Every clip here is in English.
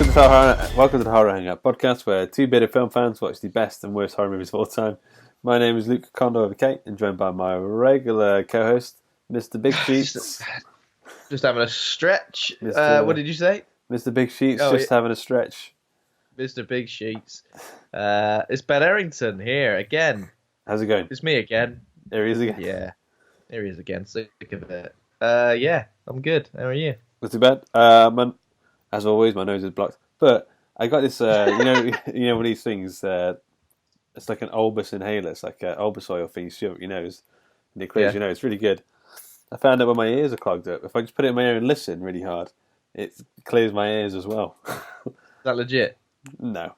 Welcome to the Horror Hangout podcast, where two bearded film fans watch the best and worst horror movies of all time. My name is Luke Condor over Kate, and joined by my regular co-host, Mr. Big Sheets. Just having a stretch. What did you say? Mr. Big Sheets, having a stretch. Mr. Big Sheets. It's Ben Errington here again. How's it going? It's me again. There he is again. Yeah, there he is again. Sick of it. Yeah, I'm good. How are you? Not too bad. As always, my nose is blocked. But I got this, you know, one of these things. It's like an Olbus inhaler. It's like an Olbus oil thing. You shove it up your nose, and it clears your nose. It's really good. I found out when my ears are clogged up, if I just put it in my ear and listen really hard, it clears my ears as well. Is that legit? No.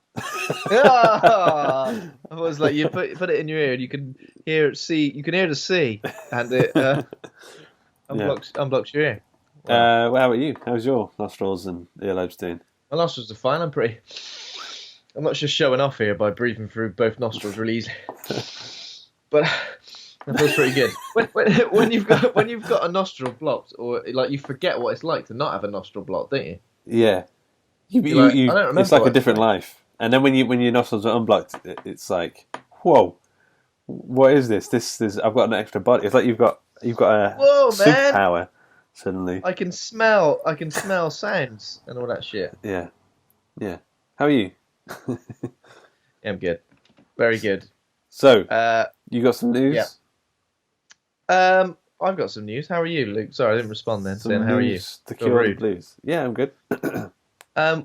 I was like, you put it in your ear and you can hear it. You can hear the C, and it unblocks your ear. Wow. Well, how about you? How's your nostrils and earlobes doing? My nostrils are fine. I'm not just showing off here by breathing through both nostrils really easily, but that feels pretty good. When you've got a nostril blocked, or like you forget what it's like to not have a nostril blocked, don't you? Yeah. I don't remember. It's like a different life. And then when your nostrils are unblocked, it's like, whoa, what is this? This I've got an extra body. It's like you've got a superpower suddenly. I can smell sounds and all that shit. Yeah. How are you? Yeah, I'm good. Very good. So, you got some news? Yeah. I've got some news. How are you, Luke? Sorry, I didn't respond then. Saying, how are you? To cure the blues. Yeah, I'm good.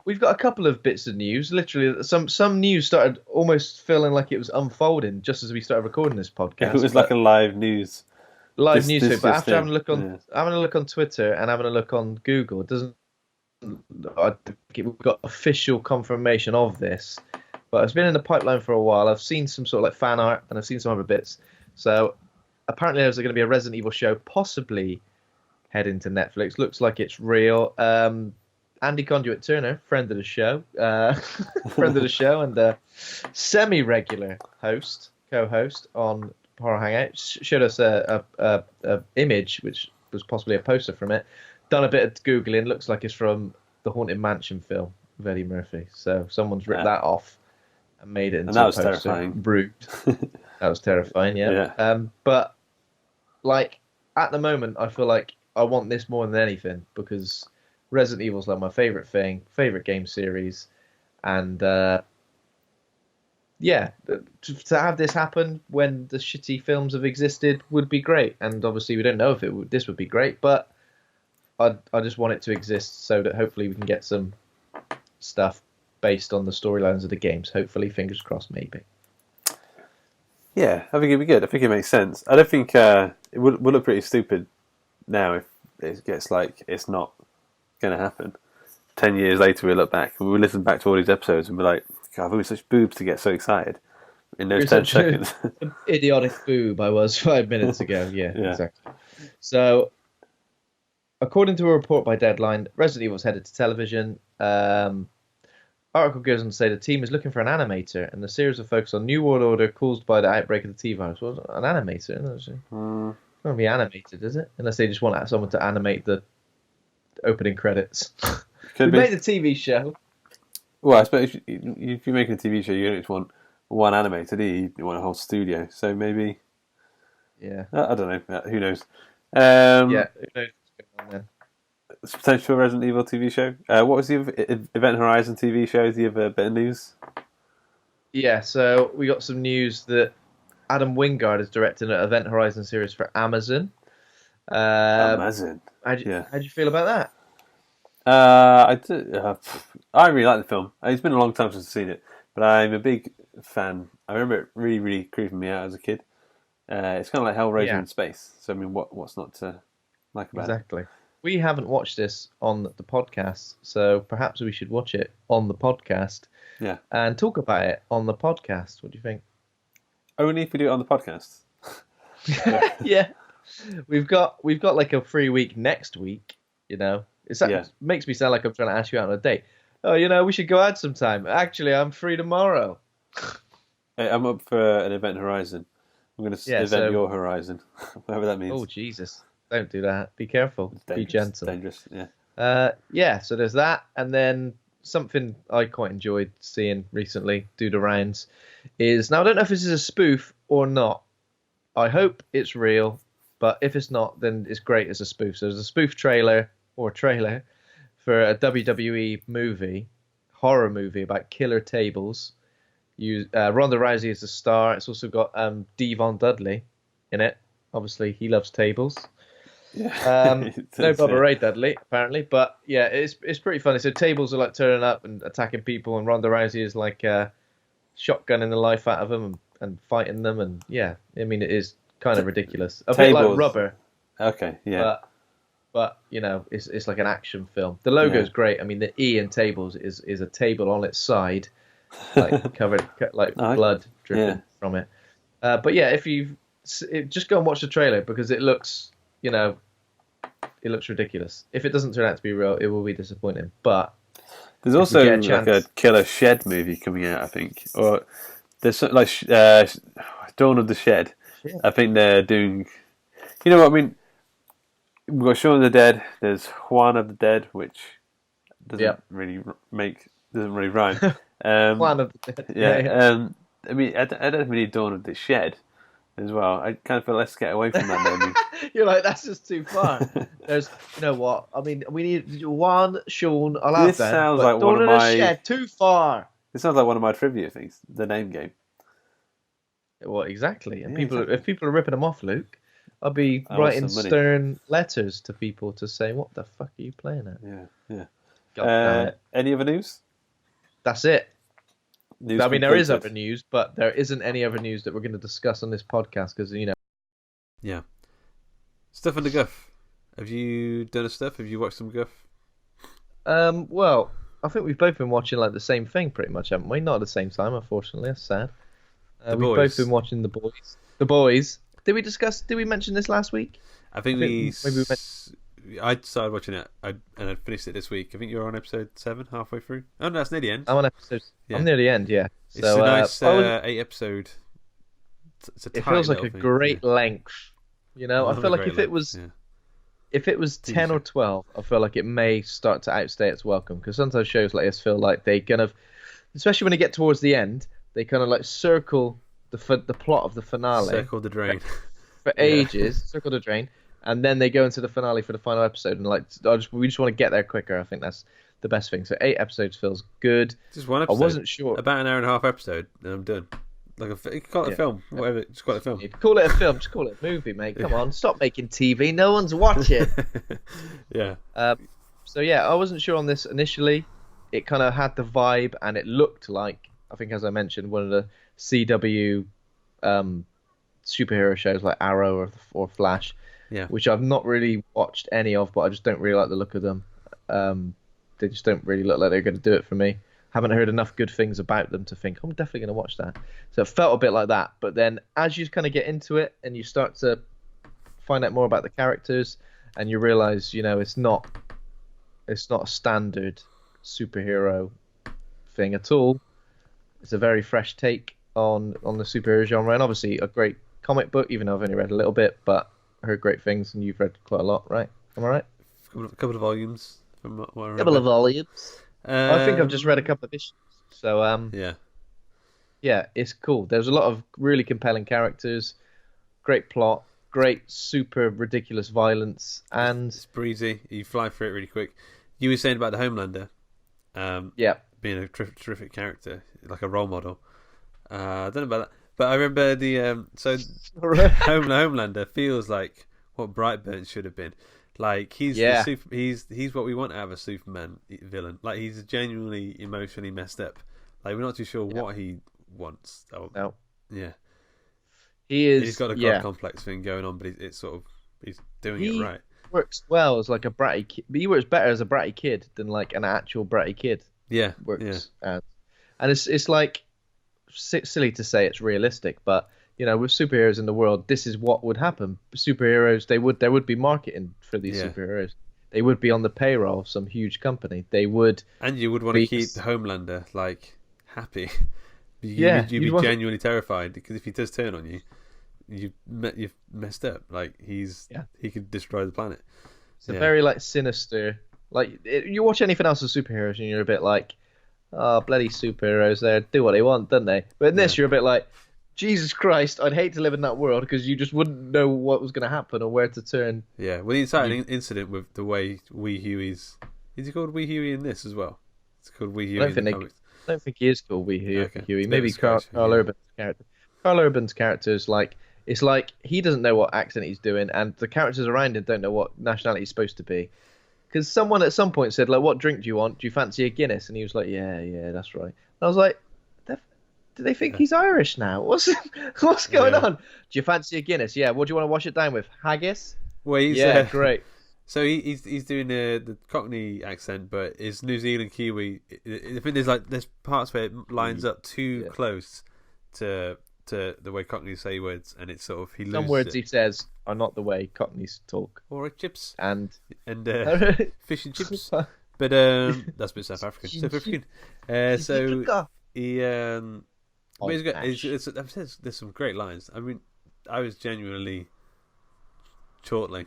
We've got a couple of bits of news. Literally, some news started almost feeling like it was unfolding just as we started recording this podcast. It was like a live news. But after having a look on Twitter and having a look on Google, it doesn't. I think we've got official confirmation of this, but it's been in the pipeline for a while. I've seen some sort of like fan art and I've seen some other bits. So apparently there's going to be a Resident Evil show, possibly heading to Netflix. Looks like it's real. Andy Conduit Turner, friend of the show, and semi-regular co-host on Horror Hangout, showed us a image which was possibly a poster from it. Done a bit of googling. Looks like it's from the Haunted Mansion film of Eddie Murphy. So someone's ripped that off and made it into a poster. Terrifying. Brute. That was terrifying. Yeah. But like at the moment, I feel like I want this more than anything because Resident Evil's like my favorite game series, and to have this happen when the shitty films have existed would be great. And obviously, we don't know if this would be great, but I just want it to exist so that hopefully we can get some stuff based on the storylines of the games. Hopefully, fingers crossed, maybe. Yeah, I think it'd be good. I think it makes sense. I don't think it would look pretty stupid now if it gets like it's not going to happen. 10 years later, we look back and we listen back to all these episodes and be like, God, we were such boobs to get so excited in those 10 seconds. An idiotic boob I was 5 minutes ago. Yeah, exactly. So, according to a report by Deadline, Resident Evil's headed to television. Article goes on to say the team is looking for an animator, and the series will focus on New World Order caused by the outbreak of the T-virus. Well, an animator, isn't it? It's not going to be animated, is it? Unless they just want someone to animate the opening credits. We made a TV show. Well, I suppose if you're making a TV show, you don't just want one animator, do you? You want a whole studio. So maybe... Yeah. I don't know. Who knows? Who knows what's going on then? Potential Resident Evil TV show. What was the Event Horizon TV show? The other bit of news? Yeah, so we got some news that Adam Wingard is directing an Event Horizon series for Amazon. Amazon. How do you feel about that? I really like the film. It's been a long time since I've seen it, but I'm a big fan. I remember it really, really creeping me out as a kid. It's kind of like Hellraiser in space. So I mean, what's not to like about it? Exactly. We haven't watched this on the podcast, so perhaps we should watch it on the podcast. Yeah. And talk about it on the podcast. What do you think? Only if we do it on the podcast. Yeah. We've got like a free week next week, you know. It makes me sound like I'm trying to ask you out on a date. Oh, you know, we should go out sometime. Actually, I'm free tomorrow. Hey, I'm up for an Event Horizon. I'm going to event your horizon, whatever that means. Oh, Jesus. Don't do that. Be careful. Be gentle. Dangerous, yeah. So there's that. And then something I quite enjoyed seeing recently do the rounds is, now I don't know if this is a spoof or not. I hope it's real, but if it's not, then it's great as a spoof. So there's a spoof trailer for a WWE horror movie about killer tables. Ronda Rousey is the star. It's also got Devon Dudley in it. Obviously, he loves tables. Yeah. No Bubba Ray Dudley, apparently. But yeah, it's pretty funny. So tables are like turning up and attacking people, and Ronda Rousey is like shotgunning the life out of them and fighting them. And yeah, I mean, it is kind of ridiculous. A bit like Rubber. Okay, yeah. But you know, it's like an action film. The logo's great. I mean, the E in tables is a table on its side, like covered like blood dripping from it. But yeah, if you just go and watch the trailer, because it looks, you know, it looks ridiculous. If it doesn't turn out to be real, it will be disappointing. But there's also like a Killer Shed movie coming out, I think, or there's like Dawn of the Shed. Yeah. I think they're doing. You know what I mean? We've got Shaun of the Dead. There's Juan of the Dead, which doesn't really rhyme. Juan of the Dead. Yeah. I mean, I don't really Dawn of the Shed as well. I kind of feel let's get away from that maybe. You're like, that's just too far. There's, you know what? I mean, we need Juan, Sean. I'll have that. This sounds like one of my. Shed, too far. This sounds like one of my trivia things. The name game. Well, exactly. And if people are ripping them off, Luke, I'll be writing stern letters to people to say, "What the fuck are you playing at?" Yeah. God damn it. Any other news? That's it. I mean, there is other news, but there isn't any other news that we're going to discuss on this podcast because, you know. Yeah. Stuff in the guff. Have you done a stuff? Have you watched some guff? Well, I think we've both been watching like the same thing pretty much, haven't we? Not at the same time, unfortunately. That's sad. We've both been watching The Boys. The Boys. Did we mention this last week? I think I started watching it and I finished it this week. I think you're on episode 7, halfway through. Oh, no, that's near the end. I'm on episode. Yeah. I'm near the end. Yeah. It's a nice 8-episode. It feels like a great length. You know, I feel like if it was 10 or 12, I feel like it may start to outstay its welcome, because sometimes shows like this feel like they kind of, especially when they get towards the end, they kind of like circle the plot of the finale. Circle the drain. For ages, circle the drain. And then they go into the finale for the final episode, and like we just want to get there quicker. I think that's the best thing. So 8 episodes feels good. Just one episode. I wasn't sure. About an hour and a half episode, and I'm done. Like you can call it a film, whatever. Just call it a film. Call it a film. Just call it a movie, mate. Come on, stop making TV. No one's watching. Yeah. So yeah, I wasn't sure on this initially. It kind of had the vibe, and it looked like, I think, as I mentioned, one of the CW superhero shows like Arrow or Flash. Yeah. Which I've not really watched any of, but I just don't really like the look of them. They just don't really look like they're going to do it for me. Haven't heard enough good things about them to think, I'm definitely going to watch that. So it felt a bit like that. But then as you kind of get into it and you start to find out more about the characters, and you realize, you know, it's not a standard superhero thing at all. It's a very fresh take on the superhero genre, and obviously a great comic book, even though I've only read a little bit, but I heard great things, and you've read quite a lot, right? Am I right? A couple of volumes. From what I remember. Couple of volumes. I think I've just read a couple of issues. So yeah, it's cool. There's a lot of really compelling characters, great plot, great super ridiculous violence, and it's breezy. You fly through it really quick. You were saying about the Homelander, being a terrific character, like a role model. I don't know about that. But I remember the Homelander feels like what Brightburn should have been. Like he's what we want out of a Superman villain. Like he's genuinely emotionally messed up. Like we're not too sure what he wants. No. Yeah. He is. He's got a god complex thing going on, but he's doing it right. He works well as like a bratty kid. He works better as a bratty kid than like an actual bratty kid. Yeah. Works as. And it's like silly to say it's realistic, but you know, with superheroes in the world, this is what would happen. Superheroes, there would be marketing for these superheroes. They would be on the payroll of some huge company. They would, and you would want to keep the Homelander like happy. You'd be genuinely terrified, because if he does turn on you, you've messed up. Like he could destroy the planet. It's a very like sinister. Like you watch anything else with superheroes, and you're a bit like, oh, bloody superheroes, they do what they want, don't they? But in this, Yeah. you're a bit like, Jesus Christ, I'd hate to live in that world because you just wouldn't know what was going to happen or where to turn. Yeah. Well, the inciting incident with the way Wee Huey's. Is he called Wee Huey in this as well? It's called Wee I Huey don't in the think comics. I don't think he is called Wee Okay. Huey. It's a bit of Maybe a Scottish thing, Carl yeah. Urban's character. Carl Urban's character is like it's like he doesn't know what accent he's doing, and the characters around him don't know what nationality he's supposed to be. Because someone at some point said, like, "What drink do you want? Do you fancy a Guinness?" And he was like, "Yeah, yeah, that's right." And I was like, "Do they think he's Irish now? What's going Yeah. on? Do you fancy a Guinness? Yeah. What do you want to wash it down with? Haggis? Well, he's Yeah, great." so he's doing the Cockney accent, but it's New Zealand Kiwi. I think there's parts where it lines up too Yeah. close to the way Cockneys say words, and it's sort of he Some loses words it. he says are not the way Cockneys talk, Or chips and and fish and chips, but that's a bit South African. South African. So he but he's got there's some great lines. I mean, I was genuinely chortling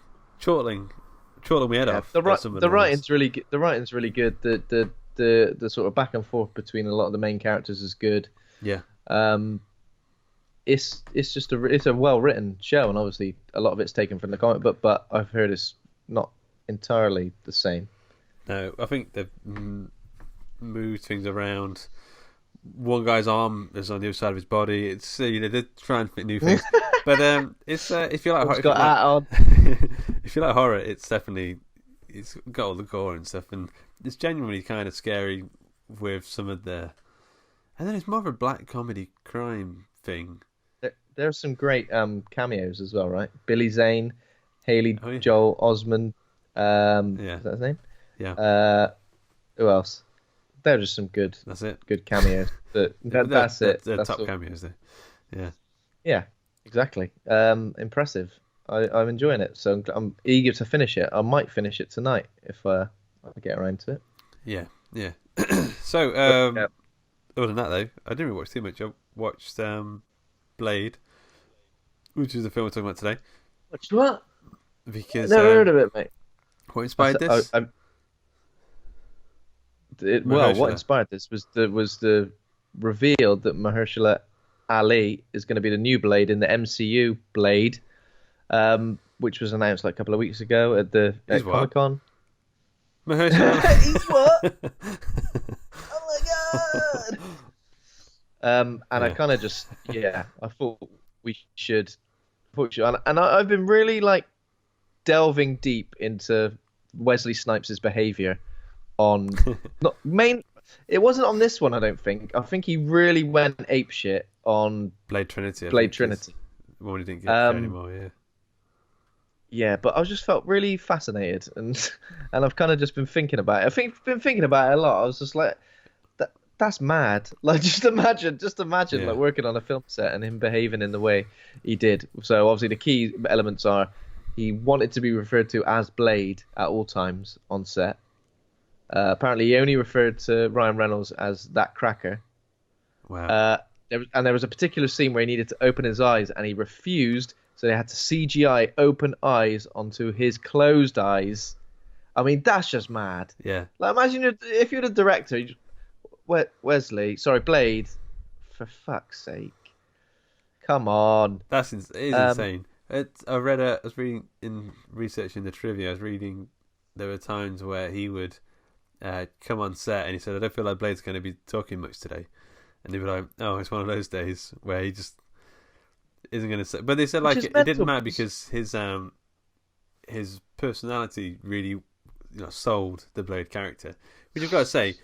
my head off. The at some of the lines. writing's really good. The writing's really good. The sort of back and forth between a lot of the main characters is good. Yeah. It's just it's a well written show, and obviously a lot of it's taken from the comic book, but I've heard it's not entirely the same. No, I think they've moved things around. One guy's arm is on the other side of his body. It's they're trying to fit new things, but it's if you like Got hat on. if you like horror, it's definitely it's got all the gore and stuff, and it's genuinely kind of scary with some of the. And then it's more of a black comedy crime thing. There's some great cameos as well, right? Billy Zane, Haley Oh, yeah. Joel Osment. Yeah. Is that his name? Yeah, Who else? They're just some good that's it. cameos. But that's it. They're That's top all. cameos there. Yeah. Yeah, exactly. Impressive. I'm enjoying it, so I'm eager to finish it. I might finish it tonight if I get around to it. Yeah. So, Yeah. other than that though, I didn't really watch too much. I watched Blade, which is the film we're talking about today. What? Because Never heard of it, mate. what inspired this? Well, Mahershala. what inspired this was the reveal that Mahershala Ali is going to be the new Blade in the MCU Blade, which was announced like a couple of weeks ago at He's what? Comic Con. Mahershala. He's what? Oh my god! And I Yeah. kind of just I thought we should, and I've been really like delving deep into Wesley Snipes' behavior on not main. It wasn't on this one, I don't think. I think he really went apeshit on Blade Trinity. Blade Trinity. The one he didn't get anymore. Yeah. Yeah, but I just felt really fascinated, and I've kind of just been thinking about it. Been thinking about it a lot. I was just like, that's mad. Like, just imagine, Yeah. like working on a film set and him behaving in the way he did. So obviously the key elements are he wanted to be referred to as Blade at all times on set. Apparently, he only referred to Ryan Reynolds as that cracker. Wow. There was a particular scene where he needed to open his eyes, and he refused. So they had to CGI open eyes onto his closed eyes. I mean, that's just mad. Yeah. Like, imagine if you're the director, Blade, for fuck's sake, come on. It is insane. I was reading in researching the trivia. I was reading there were times where he would come on set and he said, "I don't feel like Blade's going to be talking much today," and they were like, "Oh, it's one of those days where he just isn't going to say." But they said like it didn't matter because his personality really sold the Blade character, which I've got to say,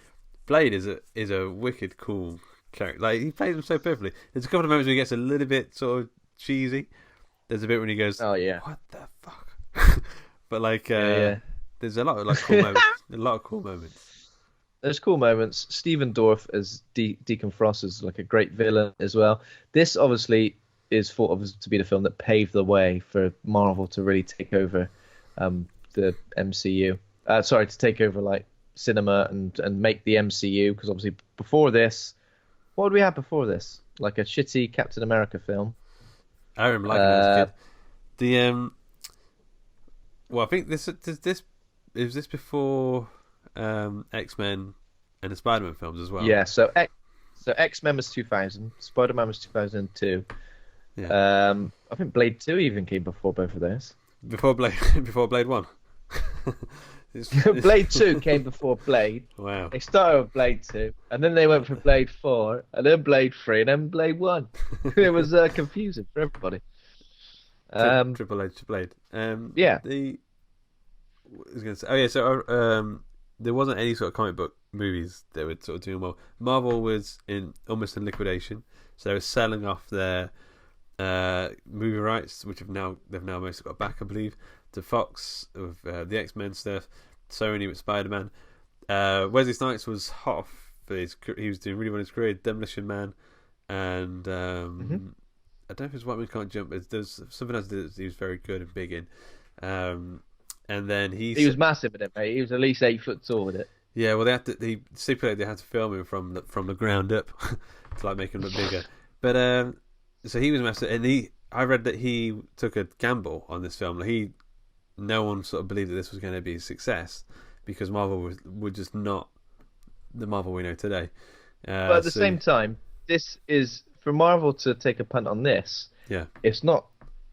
Blade is a wicked cool character. Like, he plays him so perfectly. There's a couple of moments where he gets a little bit sort of cheesy. There's a bit when he goes, "Oh yeah, what the fuck?" But like, there's a lot of like cool moments. A lot of cool moments. There's cool moments. Stephen Dorff as Deacon Frost is like a great villain as well. This obviously is thought of to be the film that paved the way for Marvel to really take over the MCU. To take over like cinema and make the MCU, because obviously before this, what did we have before this? Like a shitty Captain America film. I remember liking that as a kid. The well, I think this was this before X-Men and the Spider-Man films as well. Yeah, so X-Men was 2000, Spider-Man was 2002. Yeah. I think Blade 2 even came before both of those. Before Blade, before Blade 1. Blade 2 came before Blade. Wow. They started with Blade 2, and then they went for Blade 4, and then Blade 3, and then Blade 1. It was confusing for everybody. Triple H Blade. Yeah. I was going to say, oh yeah, so there wasn't any sort of comic book movies that were sort of doing well. Marvel was almost in liquidation, so they were selling off their movie rights, which they've now mostly got back, I believe, to Fox with the X-Men stuff, Sony with Spider-Man. Wesley Snipes was hot off he was doing really well in his career, Demolition Man, and I don't know if it's White Man Can't Jump, but there's something else that he was very good and big in. And then he was massive in it, mate. He was at least 8 foot tall with it. Yeah, well, they stipulated they had to film him from the ground up to like make him look bigger. But so he was massive, and I read that he took a gamble on this film. No one sort of believed that this was going to be a success because Marvel were just not the Marvel we know today. But at the same time, this is for Marvel to take a punt on this. Yeah, it's not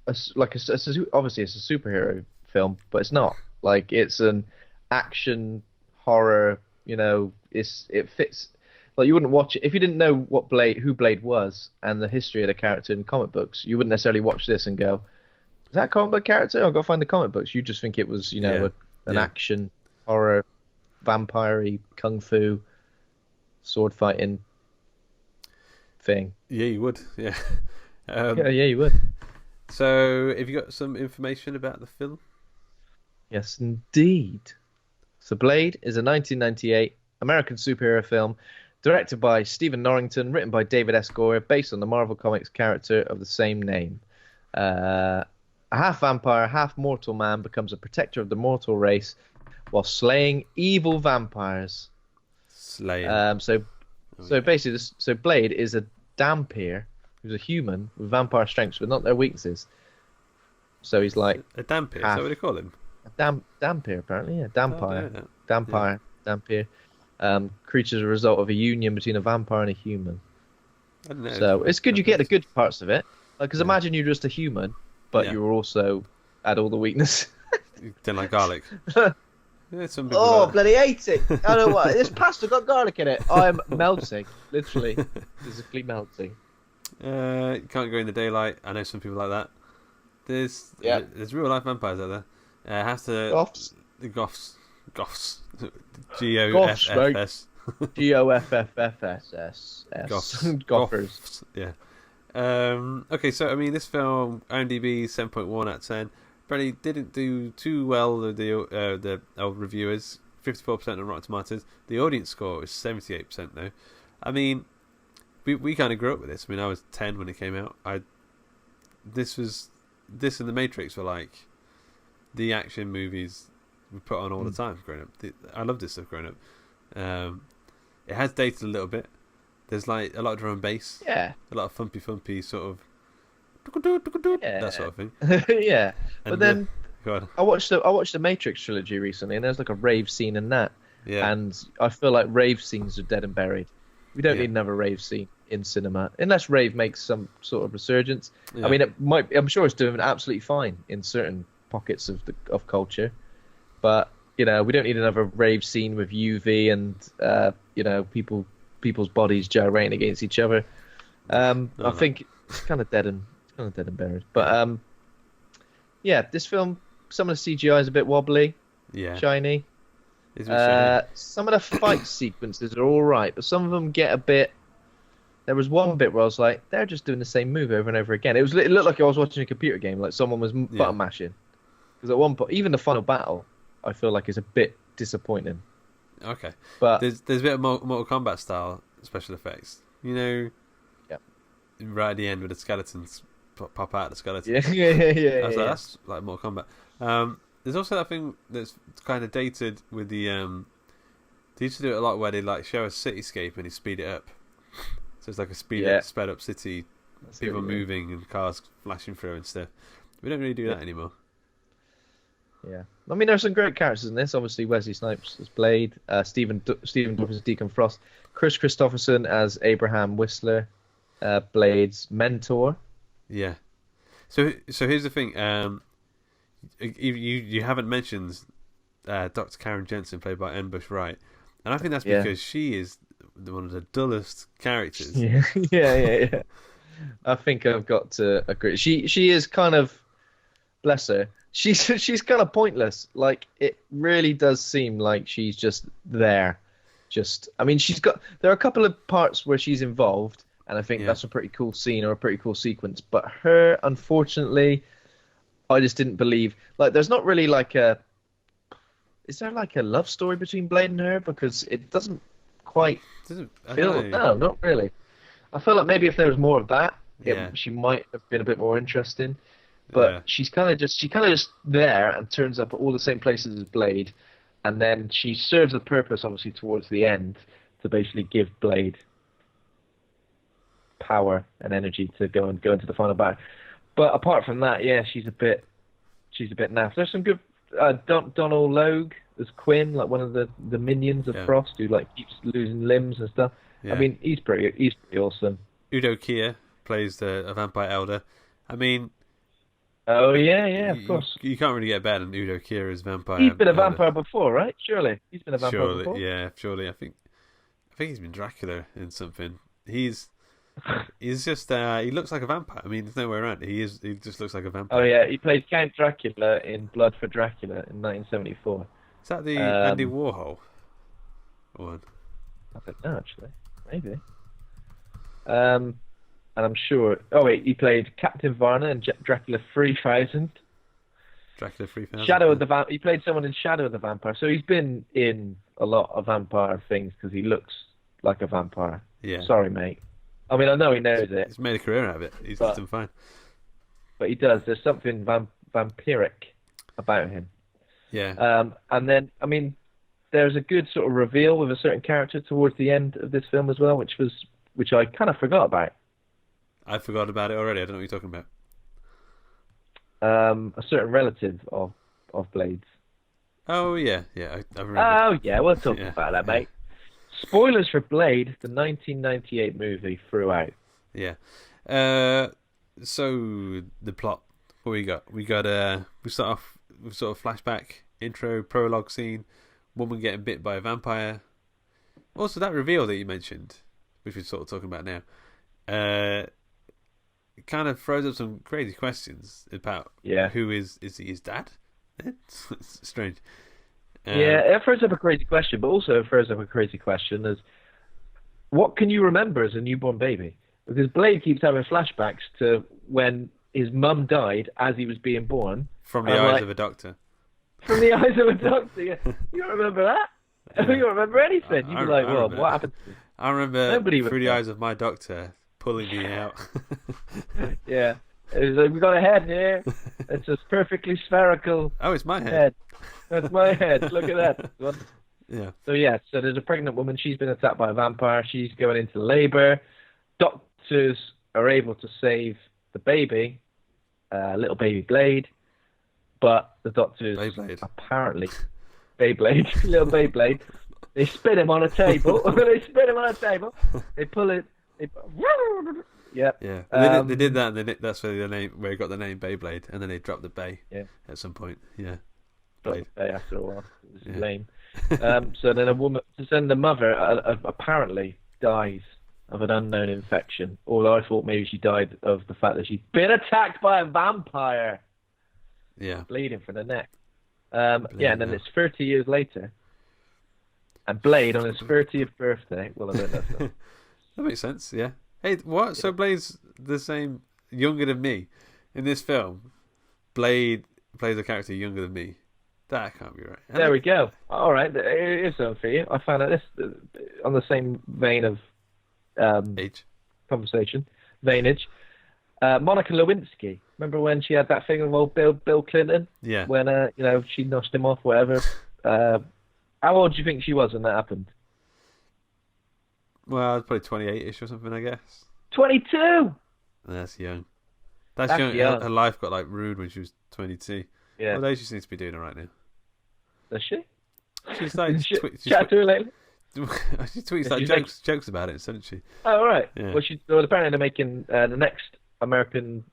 obviously it's a superhero film, but it's not like it's an action horror. You know, it fits. Like you wouldn't watch it if you didn't know who Blade was and the history of the character in comic books. You wouldn't necessarily watch this and go, "Is that a comic book character? I've got to find the comic books." You just think it was, an action horror, vampire-y, kung fu, sword fighting thing. Yeah, you would. Yeah. Yeah, you would. So, have you got some information about the film? Yes, indeed. So, Blade is a 1998 American superhero film directed by Stephen Norrington, written by David S. Goyer, based on the Marvel Comics character of the same name. A half vampire, half mortal man becomes a protector of the mortal race while slaying evil vampires. So basically, Blade is a Dhampir, who's a human with vampire strengths, but not their weaknesses. So he's like a Dhampir. Is that what they call him? Dhampir, apparently. Yeah, Dhampire. Oh, Dhampir. Creatures a result of a union between a vampire and a human. I don't know. So it's good you get the good parts of it. Because imagine you're just a human, but you're also had all the weakness. You don't like garlic. Yeah, bloody hate it! I don't know what. This pasta got garlic in it. I'm melting, literally, physically melting. You can't go in the daylight. I know some people like that. There's real life vampires out there. Goths. The Goths. Goffs. Goffs. Goffers. Yeah. Okay, so I mean, this film, IMDb 7.1 out of 10. Apparently didn't do too well with the old reviewers. 54% on Rotten Tomatoes. The audience score is 78% though. I mean, we kind of grew up with this. I mean, I was 10 when it came out. This and The Matrix were like the action movies we put on all the time growing up. I loved this stuff growing up. It has dated a little bit. There's like a lot of drum and bass. Yeah. A lot of thumpy sort of that sort of thing. Yeah. But then go on. I watched the Matrix trilogy recently, and there's like a rave scene in that. Yeah. And I feel like rave scenes are dead and buried. We don't need another rave scene in cinema unless rave makes some sort of resurgence. Yeah. I mean, I'm sure it's doing absolutely fine in certain pockets of culture, but we don't need another rave scene with UV and people's bodies gyrating against each other. I think it's kind of dead and buried. But this film, some of the CGI is a bit wobbly, shiny. Some of the fight sequences are all right, but some of them get a bit. There was one bit where I was like, they're just doing the same move over and over again. It looked like I was watching a computer game, like someone was button mashing. Because at one point, even the final battle, I feel like is a bit disappointing. Okay, but there's a bit of Mortal Kombat style special effects. Right at the end where the skeletons pop out of the skeleton. Yeah. I was like, that's like Mortal Kombat. There's also that thing that's kind of dated with the. They used to do it a lot where they like show a cityscape and they speed it up. So it's like a sped up city, people moving and cars flashing through and stuff. We don't really do that anymore. Yeah. I mean, there's some great characters in this. Obviously, Wesley Snipes as Blade, Stephen Dorff as Deacon Frost, Kristofferson as Abraham Whistler, Blade's mentor. Yeah. So here's the thing. You haven't mentioned Dr. Karen Jensen, played by Bush Wright, and I think that's because she is one of the dullest characters. Yeah, yeah. I think I've got to agree. She is kind of, bless her. She's kind of pointless. Like, it really does seem like she's just there. I mean, there are a couple of parts where she's involved, and I think that's a pretty cool scene or a pretty cool sequence. But her, unfortunately, I just didn't believe. Like, there's not really is there like a love story between Blade and her? Because it doesn't quite feel. No, not really. I feel like maybe if there was more of that, she might have been a bit more interesting. But she's kind of just there and turns up at all the same places as Blade, and then she serves a purpose, obviously, towards the end to basically give Blade power and energy to go into the final battle. But apart from that, she's a bit naff. There's some good Donald Logue as Quinn, like one of the minions of Frost, who like keeps losing limbs and stuff. Yeah. I mean, he's pretty awesome. Udo Kier plays a vampire elder. I mean, oh yeah, of course. You can't really get better than Udo Kier as vampire. He's been a vampire before, right? Surely he's been a vampire before. Yeah, surely. I think he's been Dracula in something. He's just he looks like a vampire. I mean, there's no way around it. He just looks like a vampire. Oh yeah, he played Count Dracula in Blood for Dracula in 1974. Is that the Andy Warhol one? I don't know, actually. Maybe. And I'm sure. Oh wait, he played Captain Varna in Dracula 3000. Dracula 3000. Shadow of the He played someone in Shadow of the Vampire. So he's been in a lot of vampire things because he looks like a vampire. Yeah. Sorry, mate. I mean, I know he knows it. He's made a career out of it. He's done fine. But he does. There's something vampiric about him. Yeah. And then, I mean, there's a good sort of reveal with a certain character towards the end of this film as well, which I kind of forgot about. I forgot about it already. I don't know what you're talking about. A certain relative of Blade's. Oh yeah. I remember. Oh yeah, we'll talk about that, mate. Spoilers for Blade, the 1998 movie, throughout. Yeah. So the plot. What we got? We start off with sort of flashback, intro, prologue scene. Woman getting bit by a vampire. Also, that reveal that you mentioned, which we're sort of talking about now, it kind of throws up some crazy questions about who is he his dad? It's strange. It throws up a crazy question, but also it throws up a crazy question as what can you remember as a newborn baby? Because Blade keeps having flashbacks to when his mum died as he was being born. From the eyes of a doctor. From the eyes of a doctor. You don't remember that? Yeah. You don't remember anything. You'd be like, well, what happened to me? I remember through the eyes of my doctor pulling me out. Yeah. It was like, we got a head here. It's just perfectly spherical. Oh, it's my head. That's my head. Look at that. Yeah. So there's a pregnant woman. She's been attacked by a vampire. She's going into labor. Doctors are able to save the baby, little baby Blade, but the doctors apparently Beyblade, little Beyblade. They spin him on a table. They pull it. Yeah. They did that, and that's where it got the name Beyblade, and then they dropped the Bay at some point. Yeah. Blade. Bay after a while. It was lame. So then the mother apparently dies of an unknown infection. Although I thought maybe she died of the fact that she'd been attacked by a vampire. Yeah. Bleeding from the neck. And then it's 30 years later. And Blade on his 30th birthday. Well, I don't know stuff. That makes sense, yeah. Hey, what? Yeah. So Blade's the same, younger than me. In this film, Blade plays a character younger than me. That can't be right. There we go. All right, here's something for you. I found out this on the same vein of age conversation, veinage. Monica Lewinsky. Remember when she had that thing with old Bill Clinton? Yeah. When she noshed him off, whatever. How old do you think she was when that happened? Well, probably 28-ish or something, I guess. 22. That's young. That's young. Her life got ruined when she was 22. Yeah. Although she seems to be doing all right now. Does she? She's like Chat to her lately. she tweets like jokes about it, doesn't she? Oh right. Yeah. Well, apparently they're making the next American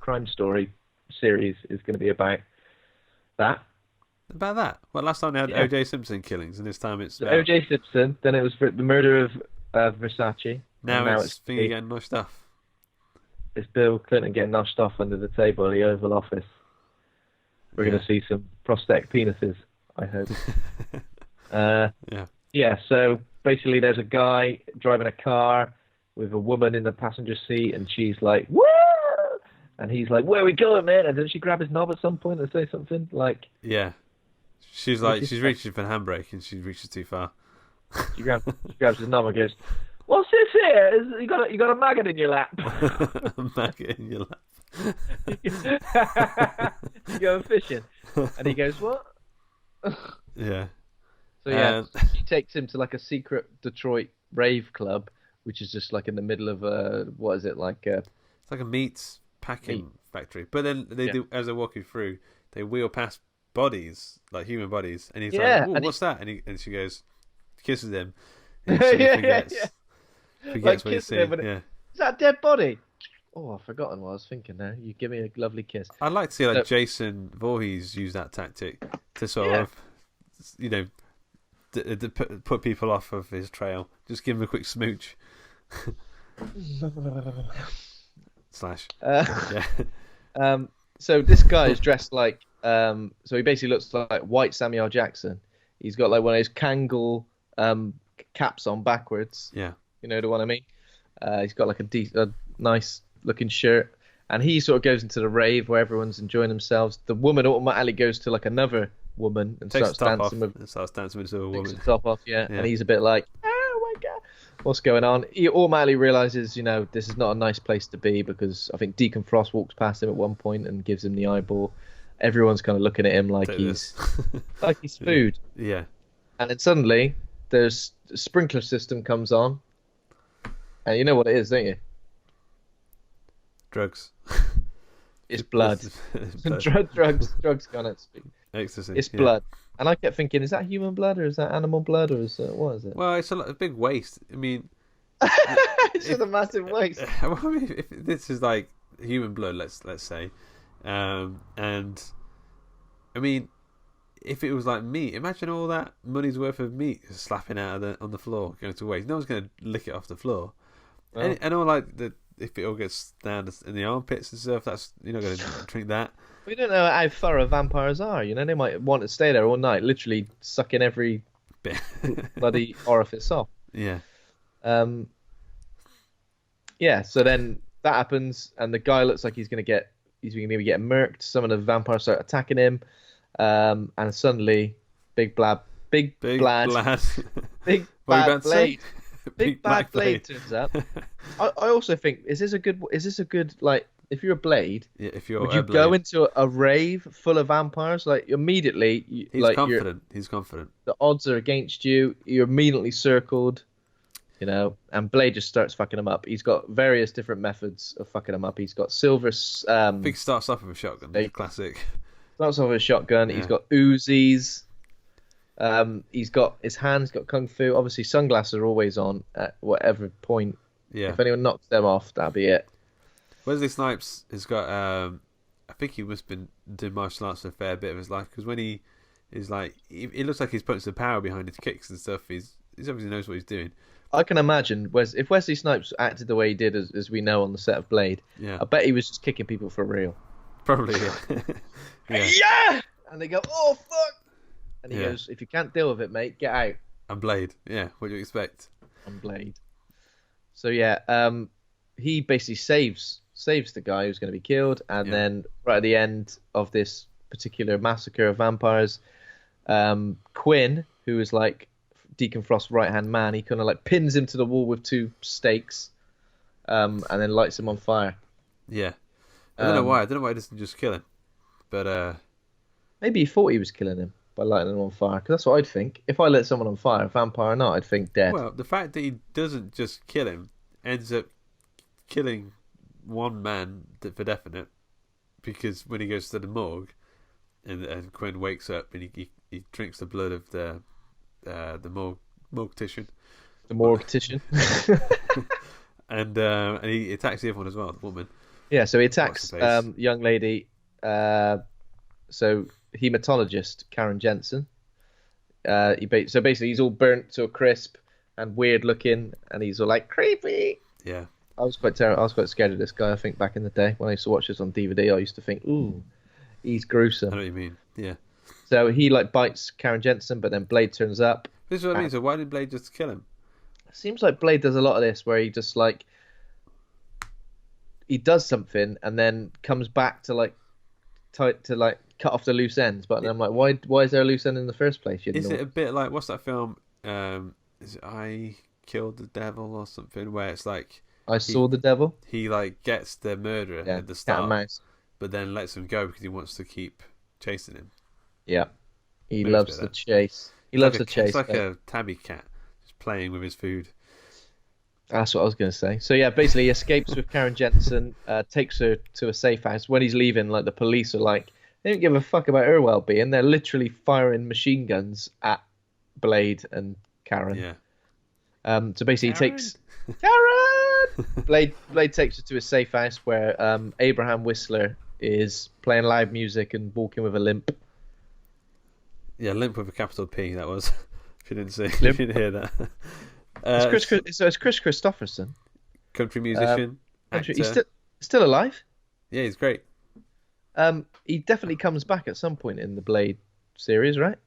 crime story series is going to be about that. About that? Well, last time they had O.J. Simpson killings, and this time it's about... O.J. Simpson. Then it was the murder of Versace. Now it's thingy getting noshed off. It's Bill Clinton getting noshed off under the table in the Oval Office. We're going to see some prosthetic penises, I hope. Yeah. So basically, there's a guy driving a car with a woman in the passenger seat, and she's like, "Woo!" And he's like, "Where are we going, man?" And doesn't she grab his knob at some point and say something like... Yeah. She's like, she's reaching for the handbrake and she reaches too far. She grabs his knob and goes, "What's this here? You got a maggot in your lap." A maggot in your lap. You going fishing? And he goes, "What?" Yeah. So yeah, she takes him to like a secret Detroit rave club, which is just like in the middle of what is it like? It's like a meat packing factory. But then they do, as they're walking through, they wheel past bodies, like human bodies, and he's like, "Ooh, what's that?" And she goes, kisses him. And he forgets what he's saying. Yeah. Is that a dead body? Oh, I've forgotten what I was thinking now. You give me a lovely kiss. I'd like to see like Jason Voorhees use that tactic to sort of, you know, put people off of his trail. Just give him a quick smooch. Slash. So this guy is dressed like, so he basically looks like white Samuel L. Jackson. He's got like one of those Kangol caps on backwards. Yeah. You know the one I mean? He's got like a nice looking shirt. And he sort of goes into the rave where everyone's enjoying themselves. The woman automatically goes to like another woman and starts dancing with a woman. Takes the top off, yeah. And he's a bit like, "Oh my God, what's going on?" He automatically realizes, you know, this is not a nice place to be, because I think Deacon Frost walks past him at one point and gives him the eyeball. Everyone's kind of looking at him like he's food. Yeah. And then suddenly there's a sprinkler system comes on, and you know what it is, don't you? Drugs. It's blood. drugs gone at speed. Ecstasy. It's blood. And I kept thinking, is that human blood or is that animal blood or is what is it? Well, it's a big waste. I mean, it's just a massive waste. Well, I mean, if this is like human blood, let's say, and I mean, if it was like meat, imagine all that money's worth of meat slapping out on the floor, going to waste. No one's going to lick it off the floor, and all like if it all gets down in the armpits and stuff, that's you're not going to drink that. We don't know how thorough vampires are. You know, they might want to stay there all night, literally sucking every bit bloody orifice off. Yeah. Yeah. So then that happens, and the guy looks like he's going to be getting murked. Some of the vampires start attacking him, and suddenly, big bad blade turns up. I also think, is this a good like, if you're a Blade, would you go into a rave full of vampires? Like immediately, he's confident. The odds are against you. You're immediately circled, you know. And Blade just starts fucking them up. He's got various different methods of fucking them up. He's got silver. Big starts off with a shotgun. Classic. Starts off with a shotgun. Yeah. He's got Uzis. He's got his hands got kung fu. Obviously, sunglasses are always on at whatever point. Yeah. If anyone knocks them off, that'll be it. Wesley Snipes has got. I think he must have been doing martial arts for a fair bit of his life, because when he is like, it looks like he's putting some power behind his kicks and stuff. He obviously knows what he's doing. I can imagine if Wesley Snipes acted the way he did, as we know on the set of Blade. Yeah. I bet he was just kicking people for real. Probably. Yeah. Yeah. And they go, "Oh fuck!" And he goes, "If you can't deal with it, mate, get out." I'm Blade. Yeah. What do you expect? I'm Blade. So yeah, he basically saves the guy who's going to be killed, and then right at the end of this particular massacre of vampires, Quinn, who is like Deacon Frost's right-hand man, he kind of like pins him to the wall with two stakes, and then lights him on fire. Yeah. I don't know why. I don't know why he doesn't just kill him. But maybe he thought he was killing him by lighting him on fire, because that's what I'd think. If I lit someone on fire, vampire or not, I'd think dead. Well, the fact that he doesn't just kill him ends up killing one man for definite, because when he goes to the morgue, and Quinn wakes up and he drinks the blood of the mortician. The mortician. and he attacks the other one as well, the woman. Yeah, so he attacks young lady. So hematologist Karen Jensen. So basically, he's all burnt to a crisp and weird looking, and he's all like creepy. Yeah. I was quite scared of this guy. I think back in the day when I used to watch this on DVD, I used to think, "Ooh, he's gruesome." I know what you mean. Yeah. So he like bites Karen Jensen, but then Blade turns up. This is what I mean. So why did Blade just kill him? Seems like Blade does a lot of this, where he just like he does something and then comes back to cut off the loose ends. But I'm like, why is there a loose end in the first place? Is it a bit like what's that film? Is it I Killed the Devil or something? Where it's like I Saw the Devil. He like gets the murderer at the start, but then lets him go because he wants to keep chasing him. Yeah, he loves the chase. He loves the chase. It's like a tabby cat just playing with his food. That's what I was going to say. So yeah, basically he escapes with Karen Jensen, takes her to a safe house. When he's leaving, like the police are like, they don't give a fuck about her well-being. They're literally firing machine guns at Blade and Karen. Yeah. So basically he takes Karen. Blade takes her to a safe house where Abraham Whistler is playing live music and walking with a limp. Yeah, limp with a capital P. That was. If you didn't see, if you didn't hear that. It's Kris Kristofferson, country musician. He's still alive. Yeah, he's great. He definitely comes back at some point in the Blade series, right?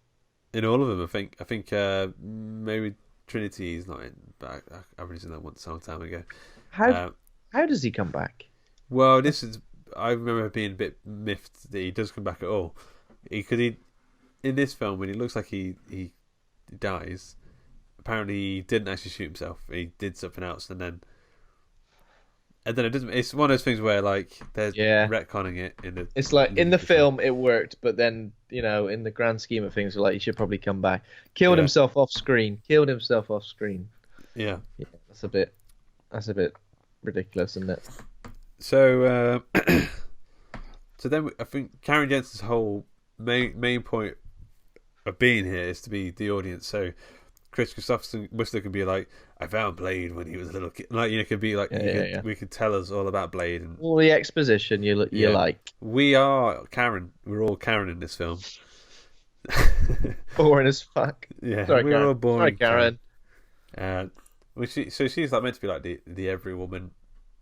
In all of them, I think maybe Trinity is not in, but I've already seen that once a long time ago. How does he come back? Well, I remember being a bit miffed that he does come back at all. Because in this film, when it looks like he dies, apparently he didn't actually shoot himself. He did something else, and then it doesn't. It's one of those things where like there's retconning it in the. It's like in the film it worked, but then in the grand scheme of things, like he should probably come back. Killed himself off screen. Yeah, that's a bit ridiculous, isn't it? So, so then I think Karen Jensen's whole main point of being here is to be the audience. So Kris Kristofferson Whistler can be like, I found Blade when he was a little kid. Like could be like, we could tell us all about Blade and all the exposition you like. We are Karen. We're all Karen in this film. Boring as fuck. Yeah, sorry, we're Karen. all boring. Sorry, Karen. So she's like meant to be like the every woman,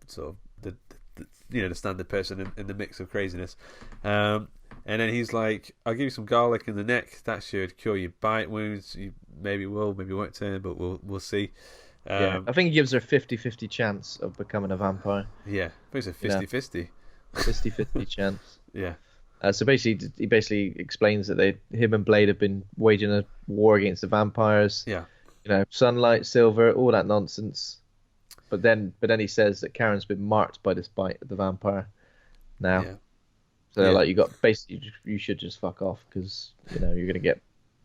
sort of the standard person in the mix of craziness. And then he's like, I'll give you some garlic in the neck. That should cure your bite wounds. You maybe will, maybe won't turn, but we'll see. I think he gives her a 50-50 chance of becoming a vampire. Yeah, but it's a 50-50. 50-50 chance. Yeah. So basically, he basically explains that him and Blade have been waging a war against the vampires. Yeah. Sunlight, silver, all that nonsense. But then he says that Karen's been marked by this bite of the vampire. Now. Yeah. So like you should just fuck off because you're gonna get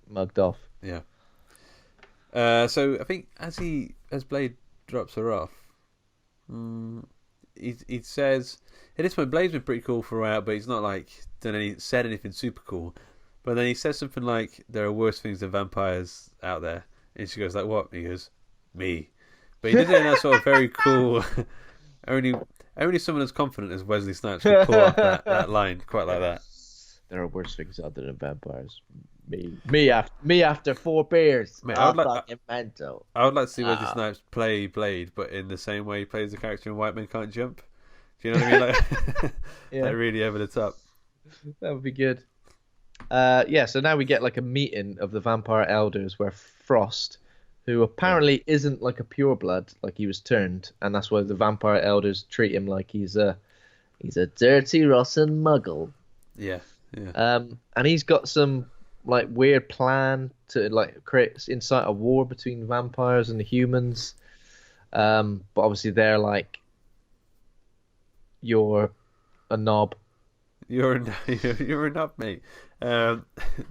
mugged off. Yeah. So I think as Blade drops her off, he says at this point Blade's been pretty cool throughout, but he's not like said anything super cool. But then he says something like there are worse things than vampires out there, and she goes like, "What?" And he goes, "Me." But he does it in that sort of very cool. Only someone as confident as Wesley Snipes could pull off that line quite like that. There are worse things other than vampires. Me after 4 beers. Mate, fucking mental. I would like to see Wesley Snipes play Blade, but in the same way he plays the character in White Men Can't Jump. Do you know what I mean? Like, like really over the top. That would be good. So now we get like a meeting of the vampire elders where Frost, who apparently isn't like a pureblood, like he was turned, and that's why the vampire elders treat him like he's a dirty, rotten muggle. Yeah. And he's got some like weird plan to like incite a war between vampires and the humans. But obviously they're like, you're a knob. You're a knob, mate.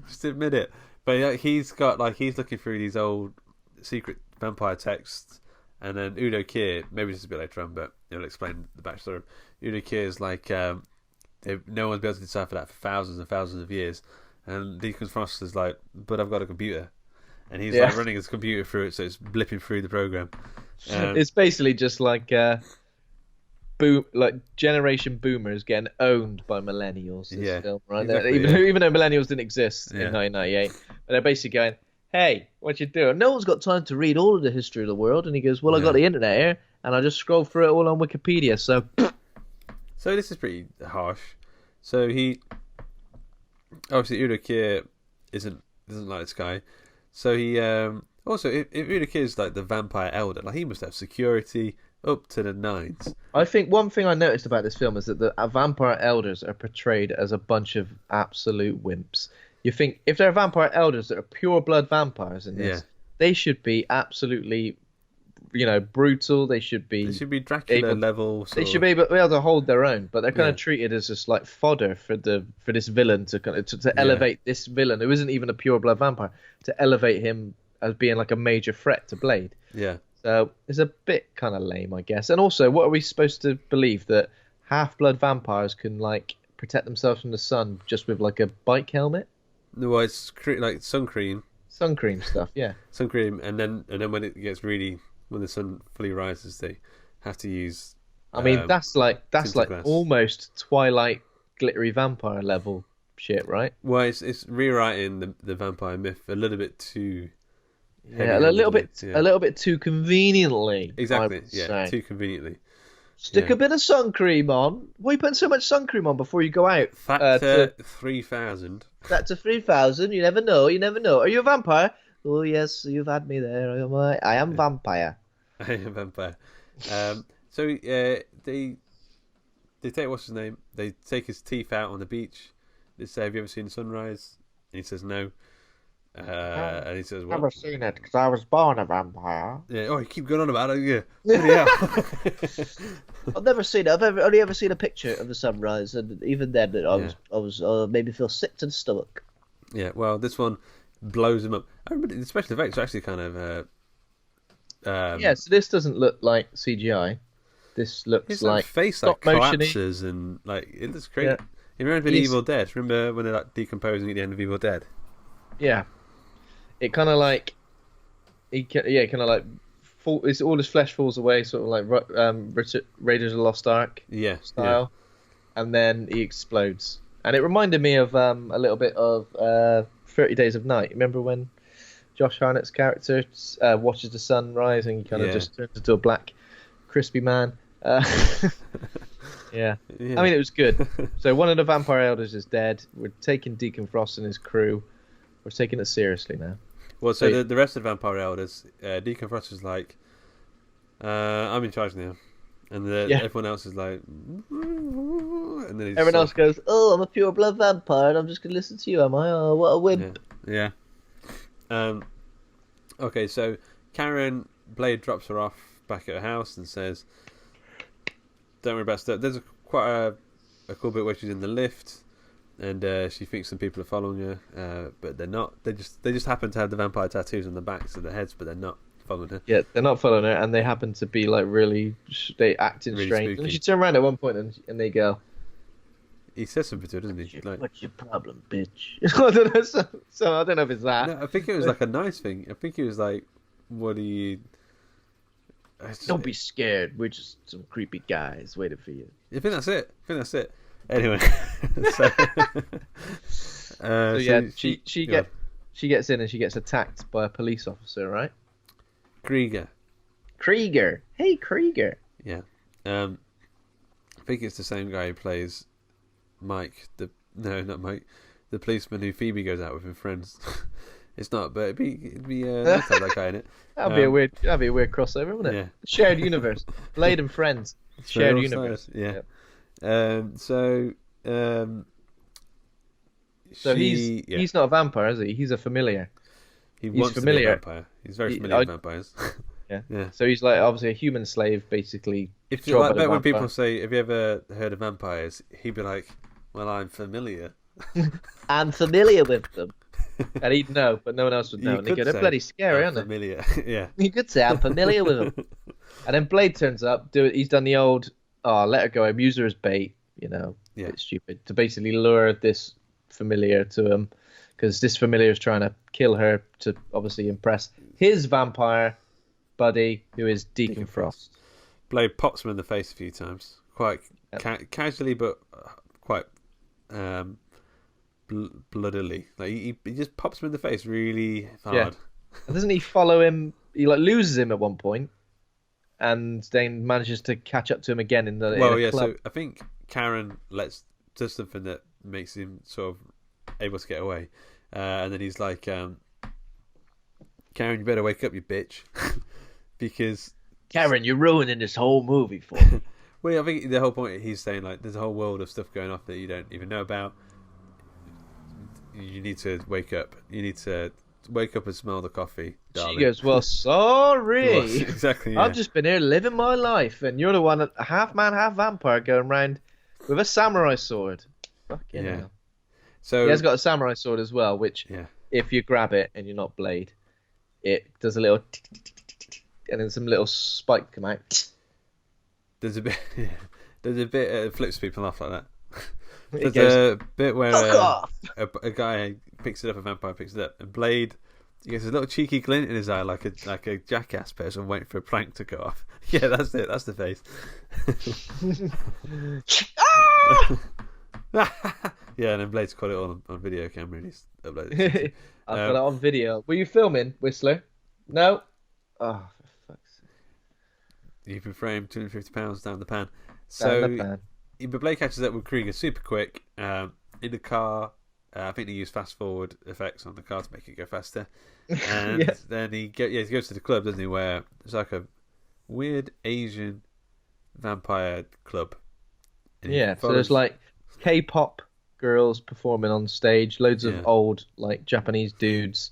Just admit it. But he's looking through these old secret vampire texts, and then Udo Kier, maybe this is a bit later on, but he'll explain the backstory. Udo Kier is like, no one's been able to decipher that for thousands and thousands of years. And Deacon Frost is like, but I've got a computer. And he's like running his computer through it, so it's blipping through the program. It's basically just like generation boomers getting owned by millennials. This film, right? Exactly, even though millennials didn't exist in 1998, but they're basically going, "Hey, what you doing? No one's got time to read all of the history of the world." And he goes, "Well, I got the internet here, and I just scroll through it all on Wikipedia." So this is pretty harsh. So he obviously Udokir doesn't like this guy. So he also if Udokir is like the vampire elder, like he must have security up to the nines. I think one thing I noticed about this film is that the vampire elders are portrayed as a bunch of absolute wimps. You think if they're vampire elders that are pure blood vampires in this, they should be absolutely, brutal. They should be Dracula level. They should be able to hold their own, but they're kind of treated as just like fodder for this villain to elevate this villain who isn't even a pure blood vampire, to elevate him as being like a major threat to Blade. Yeah. So it's a bit kind of lame, I guess. And also, what are we supposed to believe, that half-blood vampires can like protect themselves from the sun just with like a bike helmet? No, it's like sun cream. Sun cream stuff, yeah. Sun cream, and then when it gets when the sun fully rises, they have to use. I mean, that's like almost Twilight glittery vampire level shit, right? Well, it's rewriting the vampire myth a little bit too. Yeah, a little bit too conveniently. Exactly. Yeah, too conveniently. Stick a bit of sun cream on. Why are you putting so much sun cream on before you go out? Factor 3,000. Factor 3,000. You never know. Are you a vampire? Oh yes, you've had me there. I am vampire. I am vampire. So they take what's his name? They take his teeth out on the beach. They say, "Have you ever seen sunrise?" And he says, "No." And he says, "What?" Never seen it because I was born a vampire. Yeah. Oh, you keep going on about it. Yeah. I've never seen it. I've only ever seen a picture of the sunrise, and even then, I was made me feel sick to the stomach. Yeah. Well, this one blows him up. I remember the special effects are actually kind of. So this doesn't look like CGI. This looks his like face stop collapses and like it looks crazy. Yeah. You remember in Evil Dead? Remember when they're like decomposing at the end of Evil Dead? Yeah. It kind of like, all his flesh falls away, sort of like Raiders of the Lost Ark style, and then he explodes. And it reminded me of a little bit of 30 Days of Night. Remember when Josh Hartnett's character watches the sun rise and he kind of just turns into a black, crispy man? Yeah. I mean, it was good. So one of the vampire elders is dead. We're taking Deacon Frost and his crew. We're taking it seriously now. Well, so the rest of the vampire elders, Deacon Frost is like, I'm in charge now. And everyone else is like, and then everyone else goes, "Oh, I'm a pure blood vampire, and I'm just gonna listen to you, am I? Oh, what a wimp!" Yeah. Okay, so Blade drops her off back at her house and says, "Don't worry about stuff." There's quite a cool bit where she's in the lift, and she thinks some people are following her, but they're not. They just happen to have the vampire tattoos on the backs of their heads, but they're not following her. Yeah, they're not following her, and they happen to be like they acting really strange. spooky. And she turns around at one point, and they go, He says something to her, doesn't he? What's your problem, bitch? I don't know. So I don't know if it's that. No, I think it was like a nice thing. I think it was like, what do you? Don't be scared. We're just some creepy guys waiting for you. I think that's it. Anyway, she gets in and she gets attacked by a police officer, right? Krieger. Hey, Krieger. Yeah. I think it's the same guy who plays Mike. Not Mike. The policeman who Phoebe goes out with in Friends. It's not, but it'd be nice to have that guy in it. That'd be a weird crossover, wouldn't it? Yeah. Shared universe. Blade and Friends. Shared universe. Yeah. So he's not a vampire, is he? He's a familiar. He's wants familiar. To be a vampire. He's very familiar with vampires. Yeah. So he's like obviously a human slave, basically. If you like, when people say, "Have you ever heard of vampires?" He'd be like, "Well, I'm familiar." I'm familiar with them. And he'd know, but no one else would know. And they go, "They're bloody scary, aren't they?" Familiar, yeah. You could say, "I'm familiar with them." And then Blade turns up. He's done the old, let her go. I use her as bait. a bit stupid, to basically lure this familiar to him, because this familiar is trying to kill her to obviously impress his vampire buddy, who is Deacon Frost. Blade pops him in the face a few times, quite casually, but quite bloodily. Like he just pops him in the face really hard. Yeah. And doesn't he follow him? He loses him at one point, and then manages to catch up to him again in the club. So I think Karen does something that makes him sort of able to get away, and then he's like, "Karen, you better wake up, you bitch," because Karen, you're ruining this whole movie for me. Well, I think the whole point he's saying, like, there's a whole world of stuff going on that you don't even know about. You need to wake up. You need to wake up and smell the coffee, darling. She goes, well, sorry. Well, exactly. Yeah. I've just been here living my life, and you're the one, half man, half vampire, going around with a samurai sword. Fucking hell. So he has got a samurai sword as well, which if you grab it and you're not Blade, it does a little and then some little spike come out. There's a bit it flips people off like that. There's a bit where a guy picks it up, a vampire picks it up, and Blade, he gets a little cheeky glint in his eye, like a jackass person waiting for a plank to go off. Yeah, that's it. That's the face. Yeah, and then Blade's got it on video camera and he's uploaded it. I've got it on video. Were you filming, Whistler? No? Oh, for fuck's sake. You've been framed, £250 down the pan. But Blade catches up with Krieger super quick in the car. I think they use fast forward effects on the car to make it go faster. And then he goes to the club, doesn't he, where it's like a weird Asian vampire club. And so there's like K-pop girls performing on stage, loads of old like Japanese dudes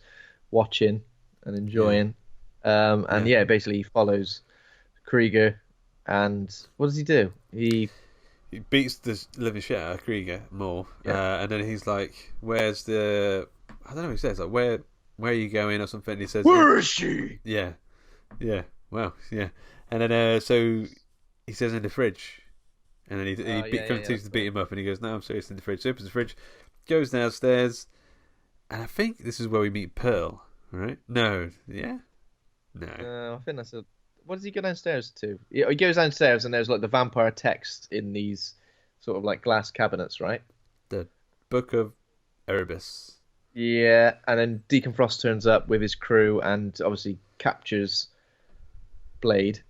watching and enjoying. Basically he follows Krieger, and what does he do? He beats the living shit out of Krieger more, and then he's like, "Where's the?" I don't know. He says like, "Where are you going?" or something. And he says, "Where is she?" Yeah. Well, yeah. And then so he says in the fridge, and then he continues to beat him up, and he goes, "No, I'm serious." In the fridge, opens the fridge, goes downstairs, and I think this is where we meet Pearl, right? No. I think that's a. What does he go downstairs to? He goes downstairs and there's like the vampire text in these sort of like glass cabinets, right? The Book of Erebus. Yeah, and then Deacon Frost turns up with his crew and obviously captures Blade,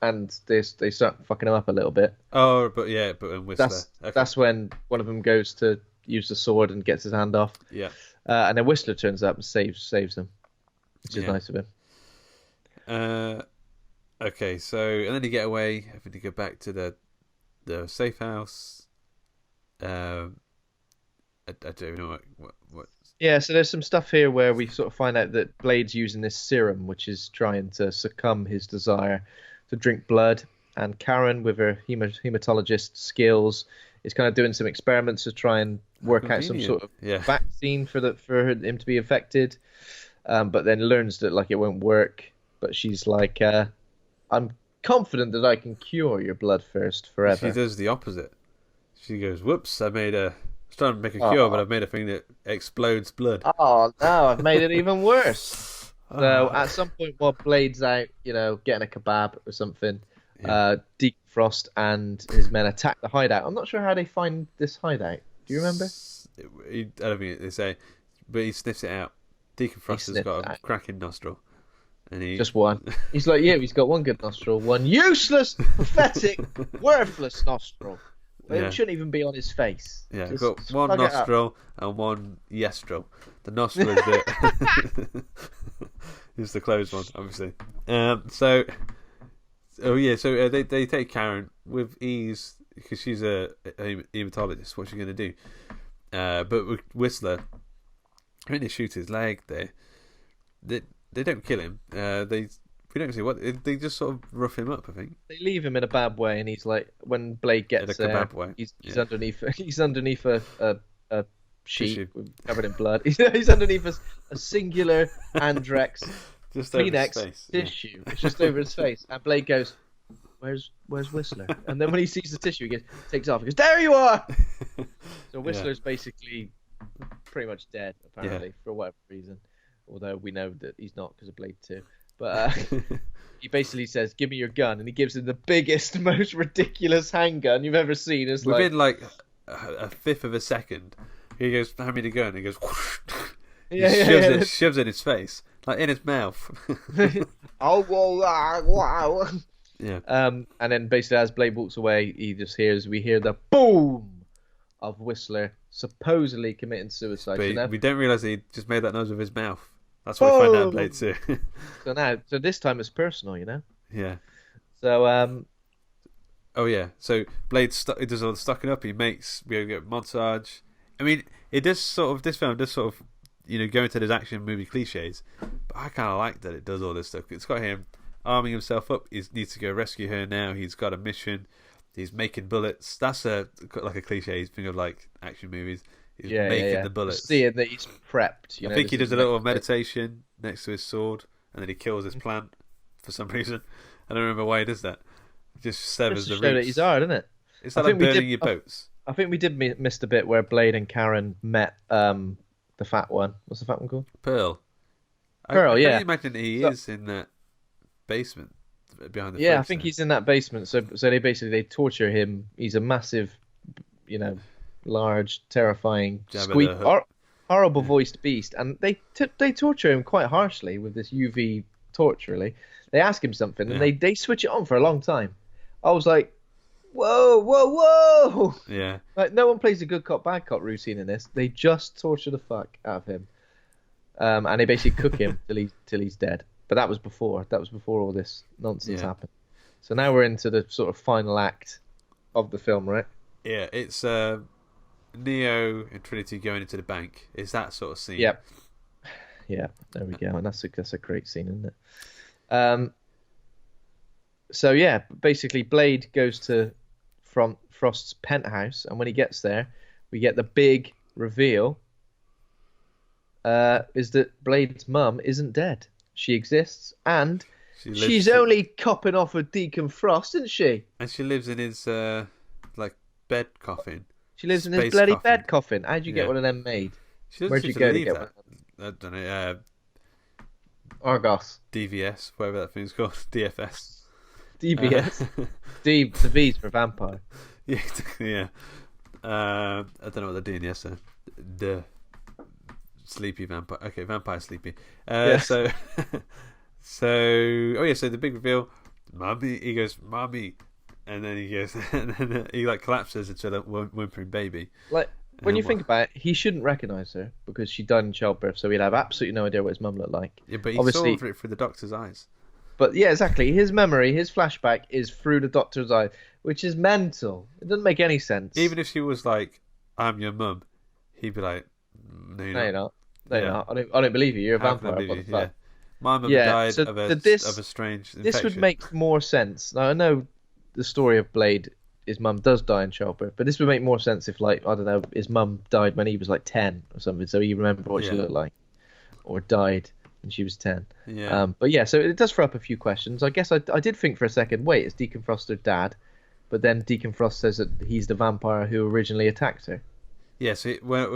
and they start fucking him up a little bit. Oh, but in Whistler. That's when one of them goes to use the sword and gets his hand off. Yeah. And then Whistler turns up and saves him, which is nice of him. Okay, so and then they get away. I think they go back to the safe house. I don't even know what. Yeah, so there's some stuff here where we sort of find out that Blade's using this serum, which is trying to succumb his desire to drink blood, and Karen, with her hematologist skills, is kind of doing some experiments to try and work out some sort of vaccine for him to be infected, but then learns that like it won't work. But she's like, I'm confident that I can cure your bloodthirst forever. She does the opposite. She goes, whoops, I was trying to make a cure, but I've made a thing that explodes blood. Oh, no, I've made it even worse. So at some point while Blade's out, getting a kebab or something, Deacon Frost and his men attack the hideout. I'm not sure how they find this hideout. Do you remember? I don't think they say, but he sniffs it out. Deacon Frost has got a cracking nostril. And just one. He's like, he's got one good nostril, one useless, pathetic, worthless nostril. It shouldn't even be on his face. Yeah, he's got one nostril and one yestril. The nostril is is the closed one, obviously. So they take Karen with ease because she's a hematologist. What's she going to do? But with Whistler, when they shoot his leg, they don't kill him. We don't see what they just sort of rough him up. I think they leave him in a bad way, and he's like, when Blade gets there, he's underneath a sheet covered in blood. He's underneath a singular Andrex Kleenex tissue. It's just over his face, and Blade goes, where's Whistler? And then when he sees the tissue, he takes off. He goes, there you are. So Whistler's basically pretty much dead, apparently, for whatever reason. Although we know that he's not because of Blade 2. But he basically says, give me your gun. And he gives him the biggest, most ridiculous handgun you've ever seen. It's within like a fifth of a second, he goes, hand me the gun. And he goes, whoosh. Shoves it in his face, like in his mouth. Oh, wow. Yeah. And then basically as Blade walks away, we hear the boom of Whistler supposedly committing suicide. But we don't realise he just made that noise with his mouth. That's what we find out in Blade 2. So this time it's personal, Yeah. So oh yeah. So Blade does all the stocking up. We get montage. I mean, this film does sort of go into those action movie cliches, but I kind of like that it does all this stuff. It's got him arming himself up. He needs to go rescue her now. He's got a mission. He's making bullets. That's like a cliche thing of like action movies. He's making the bullets. Seeing that he's prepped. I think he does a little meditation next to his sword, and then he kills his plant for some reason. I don't remember why he does that. It just severs the roots. That he's hard, isn't it? It's like burning your boats. I think we did miss the bit where Blade and Karen met the fat one. What's the fat one called? Pearl. I can imagine he is in that basement behind the I think he's in that basement. So they torture him. He's a massive, large, terrifying, horrible voiced beast, and they torture him quite harshly with this UV torch. Really, they ask him something, and they switch it on for a long time. I was like, whoa. Yeah. Like, no one plays a good cop, bad cop routine in this. They just torture the fuck out of him. And they basically cook him till he's dead. But that was before all this nonsense happened. So now we're into the sort of final act of the film, right? Yeah, it's Neo and Trinity going into the bank. It's that sort of scene. Yep. Yeah, there we go. And that's a great scene, isn't it? So yeah, basically Blade goes to Frost's penthouse, and when he gets there, we get the big reveal. Is that Blade's mum isn't dead? She exists, and she's only copping off with Deacon Frost, isn't she? And she lives in his bed coffin. She lives in his bloody bed coffin. How'd you get one of them made? Where'd you go to get one? I don't know. Argos. DVS, whatever that thing's called. DFS. DBS. The V's for vampire. Yeah. I don't know what they're doing. Yes, sir. The sleepy vampire. Okay, vampire sleepy. So the big reveal. Mommy. He goes, mommy, and then he goes, and then he like collapses into a whimpering baby. Like when you think about it, he shouldn't recognise her because she died in childbirth, so he'd have absolutely no idea what his mum looked like. Yeah, but he saw it through the doctor's eyes. But yeah, exactly. His memory, his flashback is through the doctor's eye, which is mental. It doesn't make any sense. Even if she was like, I'm your mum, he'd be like, no, you're not. No, you're not. I don't believe you. You're a vampire. Yeah. My mum died of a strange infection. This would make more sense. Now, I know the story of Blade, his mum does die in childbirth, but this would make more sense if, like, I don't know, his mum died when he was like 10 or something, so he remembered what she looked like, or died when she was 10. Yeah. But yeah, so it does throw up a few questions. I guess I did think for a second, wait, is Deacon Frost her dad? But then Deacon Frost says that he's the vampire who originally attacked her. Yeah, so when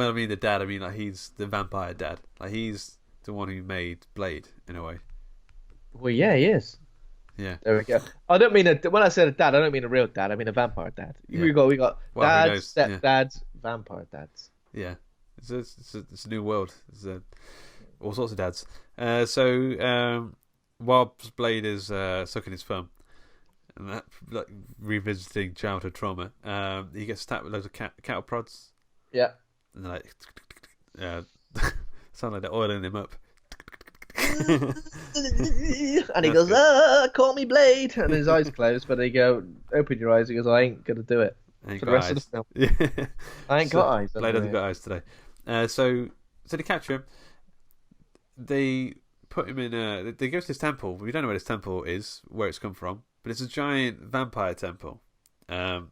I mean the dad, I mean like he's the vampire dad. Like he's the one who made Blade in a way. Well, yeah, he is. Yeah. There we go. I don't mean when I said a dad, I don't mean a real dad. I mean a vampire dad. Yeah. We got dads, stepdads, vampire dads. Yeah, it's a new world. It's all sorts of dads. So while Blade is sucking his thumb and that like revisiting childhood trauma, he gets stabbed with loads of cattle prods. Yeah. And they're like, sound like they're oiling him up. And he goes, call me Blade. And his eyes close, but they go, open your eyes. He goes, I ain't going to do it. For the rest of the film. Yeah. I ain't got eyes. Blade hasn't got eyes today. So they capture him. They put him in they go to this temple. We don't know where this temple is, where it's come from, but it's a giant vampire temple. Who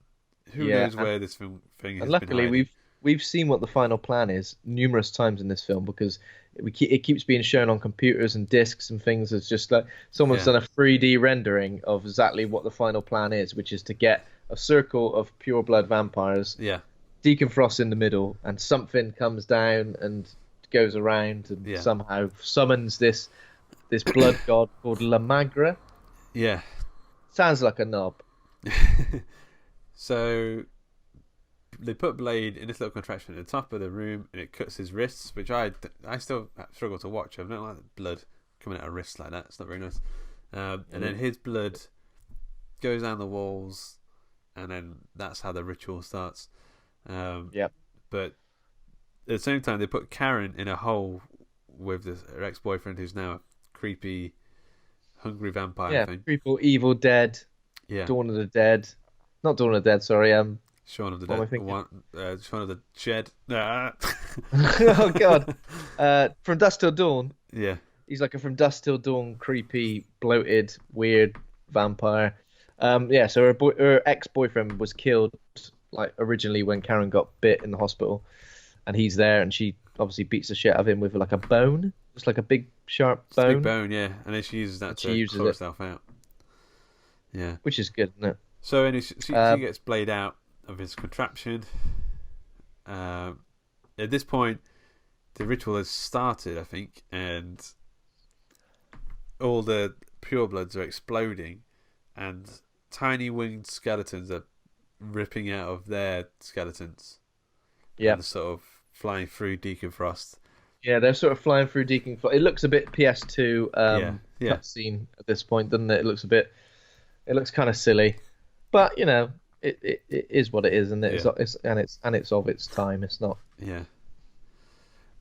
knows where this thing has been hiding? Luckily, we've seen what the final plan is numerous times in this film because it keeps being shown on computers and discs and things. It's just like someone's done a 3D rendering of exactly what the final plan is, which is to get a circle of pure blood vampires. Yeah. Deacon Frost in the middle, and something comes down and goes around and somehow summons this blood god called La Magra. Yeah. Sounds like a knob. So they put Blade in this little contraption at the top of the room, and it cuts his wrists, which I still struggle to watch. I don't like the blood coming out of wrists like that. It's not very nice. And then his blood goes down the walls, and then that's how the ritual starts. But at the same time, they put Karen in a hole with her ex-boyfriend, who's now a creepy, hungry vampire thing. Creepy, Evil Dead. Yeah. Dawn of the Dead. Not Dawn of the Dead, sorry. Shaun of the Dead. Shaun of the Shed. Oh, God. From Dusk Till Dawn. Yeah. He's like a From Dusk Till Dawn, creepy, bloated, weird vampire. So her ex-boyfriend was killed like originally when Karen got bit in the hospital, and he's there, and she obviously beats the shit out of him with like a bone, just like a big sharp bone. It's a big bone, yeah, and then she uses that to claw herself out. Yeah, which is good, isn't it? So anyway, she gets Blade out of his contraption. At this point, the ritual has started, I think, and all the purebloods are exploding, and tiny winged skeletons are ripping out of their skeletons. Yeah. And sort of flying through Deacon Frost. Yeah, they're sort of flying through Deacon Frost. It looks a bit PS2 cutscene at this point, doesn't it? It looks kind of silly, but you know, it is what it is, and it's of its time. It's not. Yeah.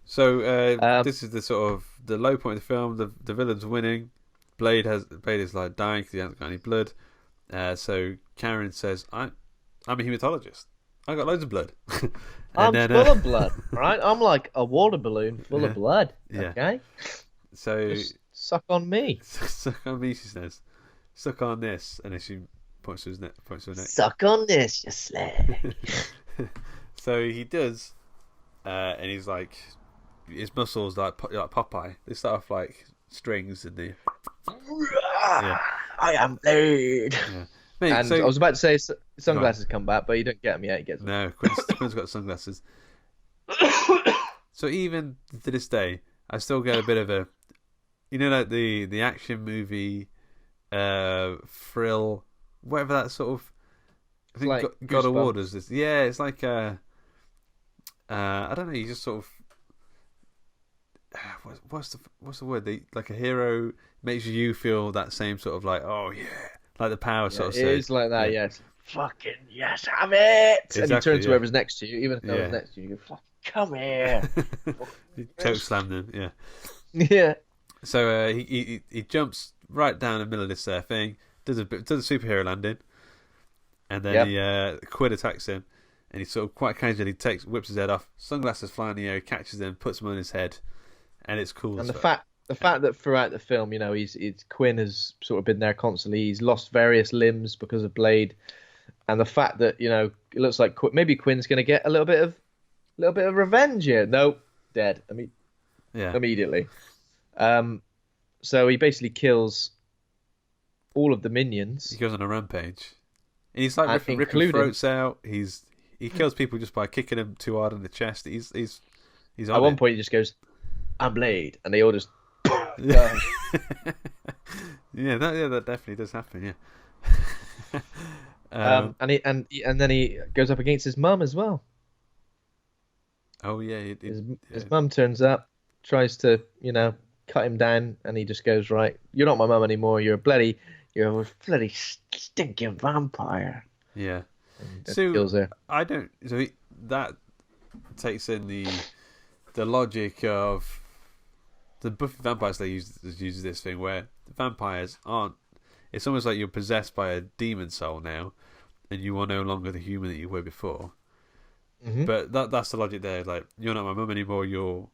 So this is the sort of the low point of the film. The villain's winning. Blade is like dying because he hasn't got any blood. So Karen says, "I'm a hematologist. I got loads of blood." I'm full of blood, right? I'm like a water balloon full of blood. Yeah. Okay. So just suck on me. Suck on me, she says. Suck on this, and then she points to his neck. Suck on this, you slag. So he does, and he's like, his muscles like Popeye. They start off like strings, and they. Yeah. I am Blade. Yeah. Mate, and I was about to say sunglasses come back, but you don't get them yet. He gets them. No, Quinn's got sunglasses. So even to this day, I still get a bit of a, you know, like the action movie, thrill, whatever that sort of. I think like God of War does this. Yeah, it's like I don't know. You just sort of. What's the word? Like a hero makes you feel that same sort of like, oh yeah. Like the power sort of. It is like that, yes. Fucking yes, have it! Exactly, and you turn to whoever's next to you, even if no one's next to you, you go, fucking come here. You choke slam them, yeah. Yeah. So he jumps right down the middle of this thing, does a superhero landing, and then Quinn attacks him, and he sort of quite casually whips his head off, sunglasses fly in the air, catches them, puts them on his head, and it's cool. And the fact that throughout the film, you know, Quinn has sort of been there constantly. He's lost various limbs because of Blade, and the fact that, you know, it looks like maybe Quinn's going to get a little bit of revenge here. Nope, dead. Immediately. So he basically kills all of the minions. He goes on a rampage, and he's like ripping throats out. He kills people just by kicking them too hard in the chest. He's on at one point he just goes, "I'm Blade," and they all just. Yeah, that definitely does happen. Yeah. And then he goes up against his mum as well. Oh yeah, his mum turns up, tries to, you know, cut him down, and he just goes, right, you're not my mum anymore. You're a bloody stinking vampire. Yeah. So kills her. That takes in the logic of. The Buffy Vampire Slayer uses this thing where the vampires aren't. It's almost like you're possessed by a demon soul now, and you are no longer the human that you were before. Mm-hmm. But that's the logic there. Like, you're not my mum anymore. You're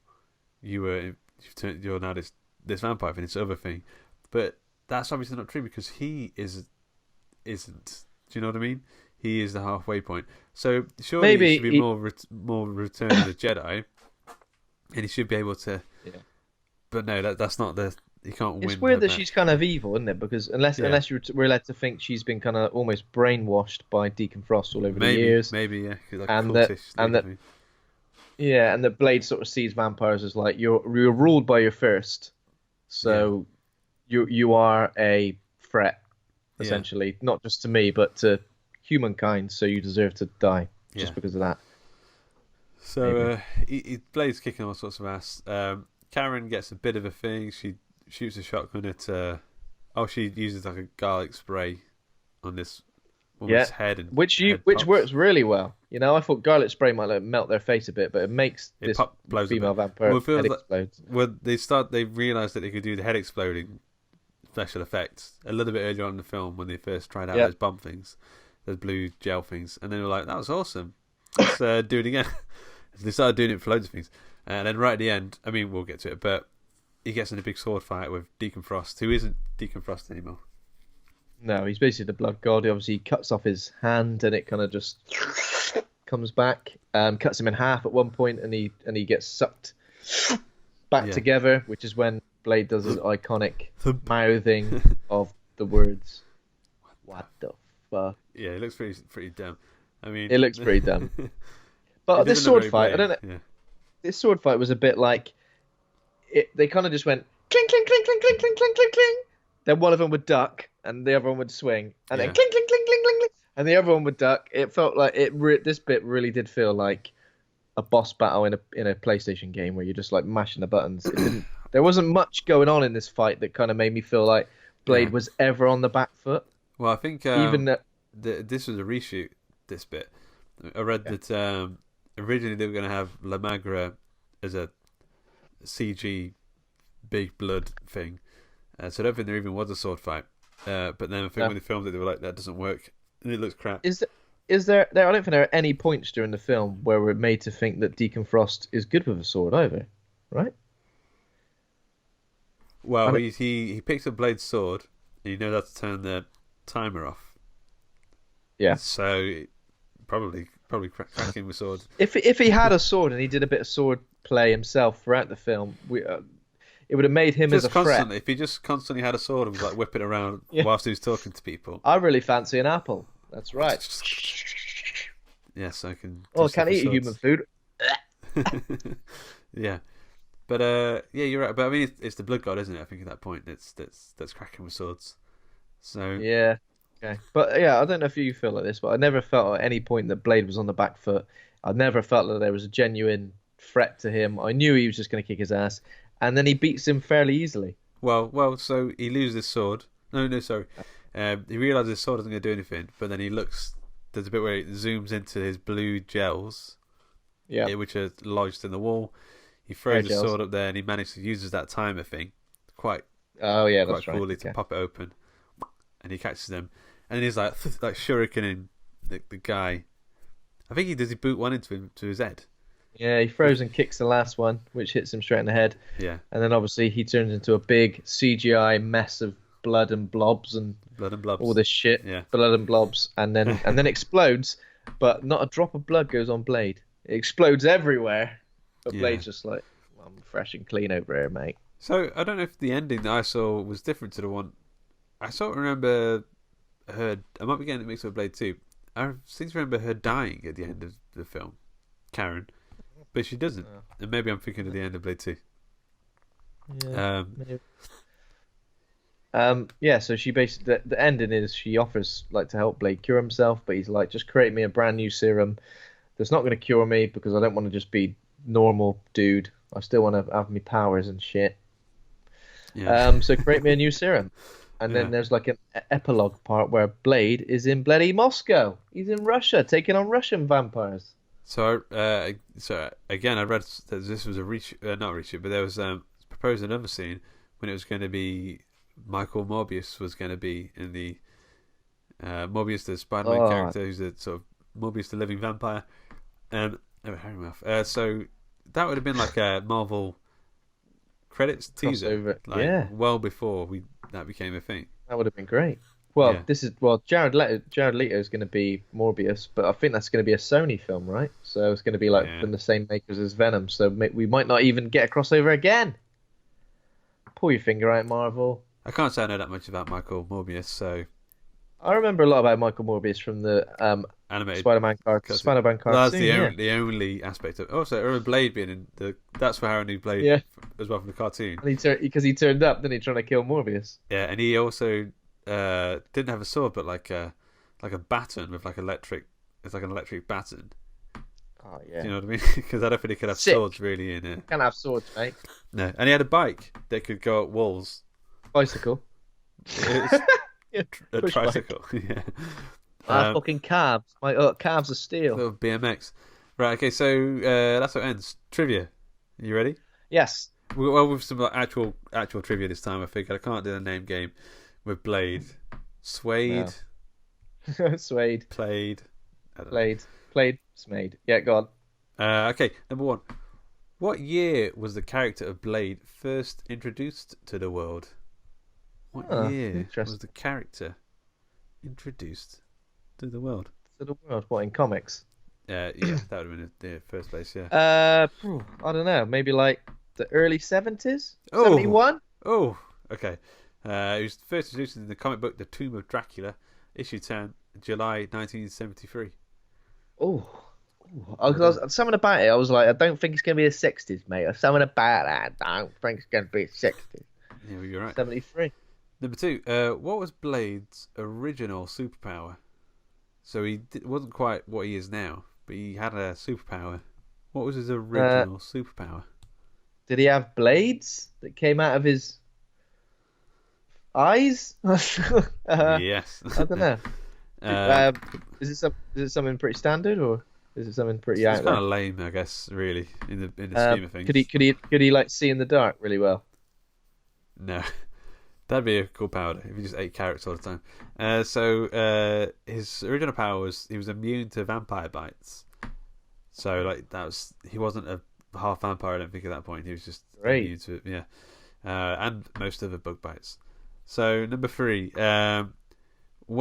now this vampire thing, this other thing. But that's obviously not true because he isn't. Do you know what I mean? he is the halfway point. So surely he should be more Return of the Jedi, and he should be able to. Yeah. But no, that's not the. You can't win. It's weird that she's kind of evil, isn't it? Because unless we're led to think she's been kind of almost brainwashed by Deacon Frost all over the years. Maybe, yeah. Like and that Blade sort of sees vampires as like you're ruled by your first, so you are a threat, essentially, not just to me but to humankind. So you deserve to die just because of that. So Blade's kicking all sorts of ass. Karen gets a bit of a thing. She shoots a shotgun at. She uses like a garlic spray on this woman's head, and which works really well. You know, I thought garlic spray might melt their face a bit, but it makes this female vampire head explode. Well, they realised that they could do the head exploding special effects a little bit earlier on in the film when they first tried out those bomb things, those blue gel things, and they were like, "That was awesome. Let's do it again." So they started doing it for loads of things, and then right at the end, I mean, we'll get to it, but he gets in a big sword fight with Deacon Frost, who isn't Deacon Frost anymore. No, he's basically the blood god. He obviously cuts off his hand, and it kind of just comes back. Cuts him in half at one point, and he gets sucked back together, which is when Blade does his iconic mouthing of the words, "What the fuck?" Yeah, it looks pretty dumb. I mean, it looks pretty dumb. But this sword fight, I don't know. Yeah. This sword fight was a bit like they kind of just went clink, clink, clink, clink, clink, clink, clink, clink, clink. Then one of them would duck, and the other one would swing, and then clink, clink, clink, clink, clink, clink, and the other one would duck. It felt like this bit really did feel like a boss battle in a PlayStation game where you're just like mashing the buttons. There wasn't much going on in this fight that kind of made me feel like Blade was ever on the back foot. Well, I think this was a reshoot. This bit, I read that originally they were going to have La Magra as a CG big blood thing, so I don't think there even was a sword fight. But then I think when they filmed it, they were like, "That doesn't work," and it looks crap. Is there? I don't think there are any points during the film where we're made to think that Deacon Frost is good with a sword either, right? Well, he picks up Blade's sword, and you know how to turn the timer off. Yeah. So probably cracking with swords. If he had a sword and he did a bit of sword play himself throughout the film, it would have made him as a threat. If he just constantly had a sword and was like whipping around whilst he was talking to people. I really fancy an apple. That's right. Yes, I can. Oh, I can't eat human food. Yeah, but you're right. But I mean, it's the blood god, isn't it? I think at that point, that's cracking with swords. So yeah. Okay. But I don't know if you feel like this, but I never felt at any point that Blade was on the back foot. I never felt that there was a genuine threat to him. I knew he was just going to kick his ass, and then he beats him fairly easily. Well, so he loses his sword. No, sorry. He realizes his sword isn't going to do anything, but then he looks. There's a bit where it zooms into his blue gels, which are lodged in the wall. He throws his sword up there, and he manages to use that timer thing quite coolly to pop it open, and he catches them. And he's like shurikening the guy. I think he boot one into his head. Yeah, he throws and kicks the last one, which hits him straight in the head. Yeah. And then obviously he turns into a big CGI mess of blood and blobs and all this shit. Yeah. Blood and blobs, and then explodes, but not a drop of blood goes on Blade. It explodes everywhere, but Blade's just like, I'm fresh and clean over here, mate. So I don't know if the ending that I saw was different to the one I sort of remember. I might be getting it mixed up with Blade 2. I seem to remember her dying at the end of the film, Karen, but she doesn't. And maybe I'm thinking of the end of Blade 2. Yeah. So she basically the ending is she offers like to help Blade cure himself, but he's like, just create me a brand new serum that's not going to cure me because I don't want to just be normal dude. I still want to have my powers and shit. Yeah. So create me a new serum. And then there's like an epilogue part where Blade is in bloody Moscow. He's in Russia, taking on Russian vampires. So again, I read that this was not a reshoot, but there was proposed another scene when it was going to be Michael Morbius was going to be in the Morbius, the Spider-Man character, who's a sort of Morbius, the living vampire. So that would have been like a Marvel credits teaser, well before that became a thing. That would have been great. Well, Yeah. Jared Leto is going to be Morbius, but I think that's going to be a Sony film, right? So it's going to be like from the same makers as Venom. So we might not even get a crossover again. Pull your finger out, Marvel. I can't say I know that much about Michael Morbius, so I remember a lot about Michael Morbius from the animated Spider-Man cartoon. That's the only aspect of. Also, I remember Blade being in the. That's where I knew Blade as well from the cartoon. Because he turned up, didn't he, trying to kill Morbius? Yeah, and he also didn't have a sword, but like a baton with like electric. It's like an electric baton. Oh yeah. Do you know what I mean? Because I don't think he could have swords really in it. Can't have swords, mate. No, and he had a bike that could go up walls. Bicycle. A tricycle. Yeah. Fucking calves. My calves are steel. Little BMX. Right. Okay. So that's what ends. Trivia. You ready? Yes. Well, with some like, actual trivia this time. I figured I can't do the name game with Blade. Suede. No. Suede. Played. Smade. Yeah, go on. Okay. Number one. What year was the character of Blade first introduced to the world? What year was the character introduced to the world? To the world? What, in comics? Yeah, that would have been the first place, yeah. I don't know. Maybe like the early 70s? 71? Oh, okay. He was first introduced in the comic book The Tomb of Dracula, issue 10, July 1973. Something about it, I was like, I don't think it's going to be the 60s, mate. Or something about it, I don't think it's going to be the 60s. Yeah, well, you're right. 73. Number two, what was Blade's original superpower? So he wasn't quite what he is now, but he had a superpower. What was his original superpower? Did he have blades that came out of his eyes? Yes. I don't know. Is it something pretty standard, or is it something pretty out there? It's kind of lame, I guess, really, in the scheme of things. Could he like see in the dark really well? No. That'd be a cool power if he just ate carrots all the time. So his original power was he was immune to vampire bites. So like he wasn't a half vampire, I don't think, at that point. He was just immune to it, yeah. And most of the bug bites. So number three, when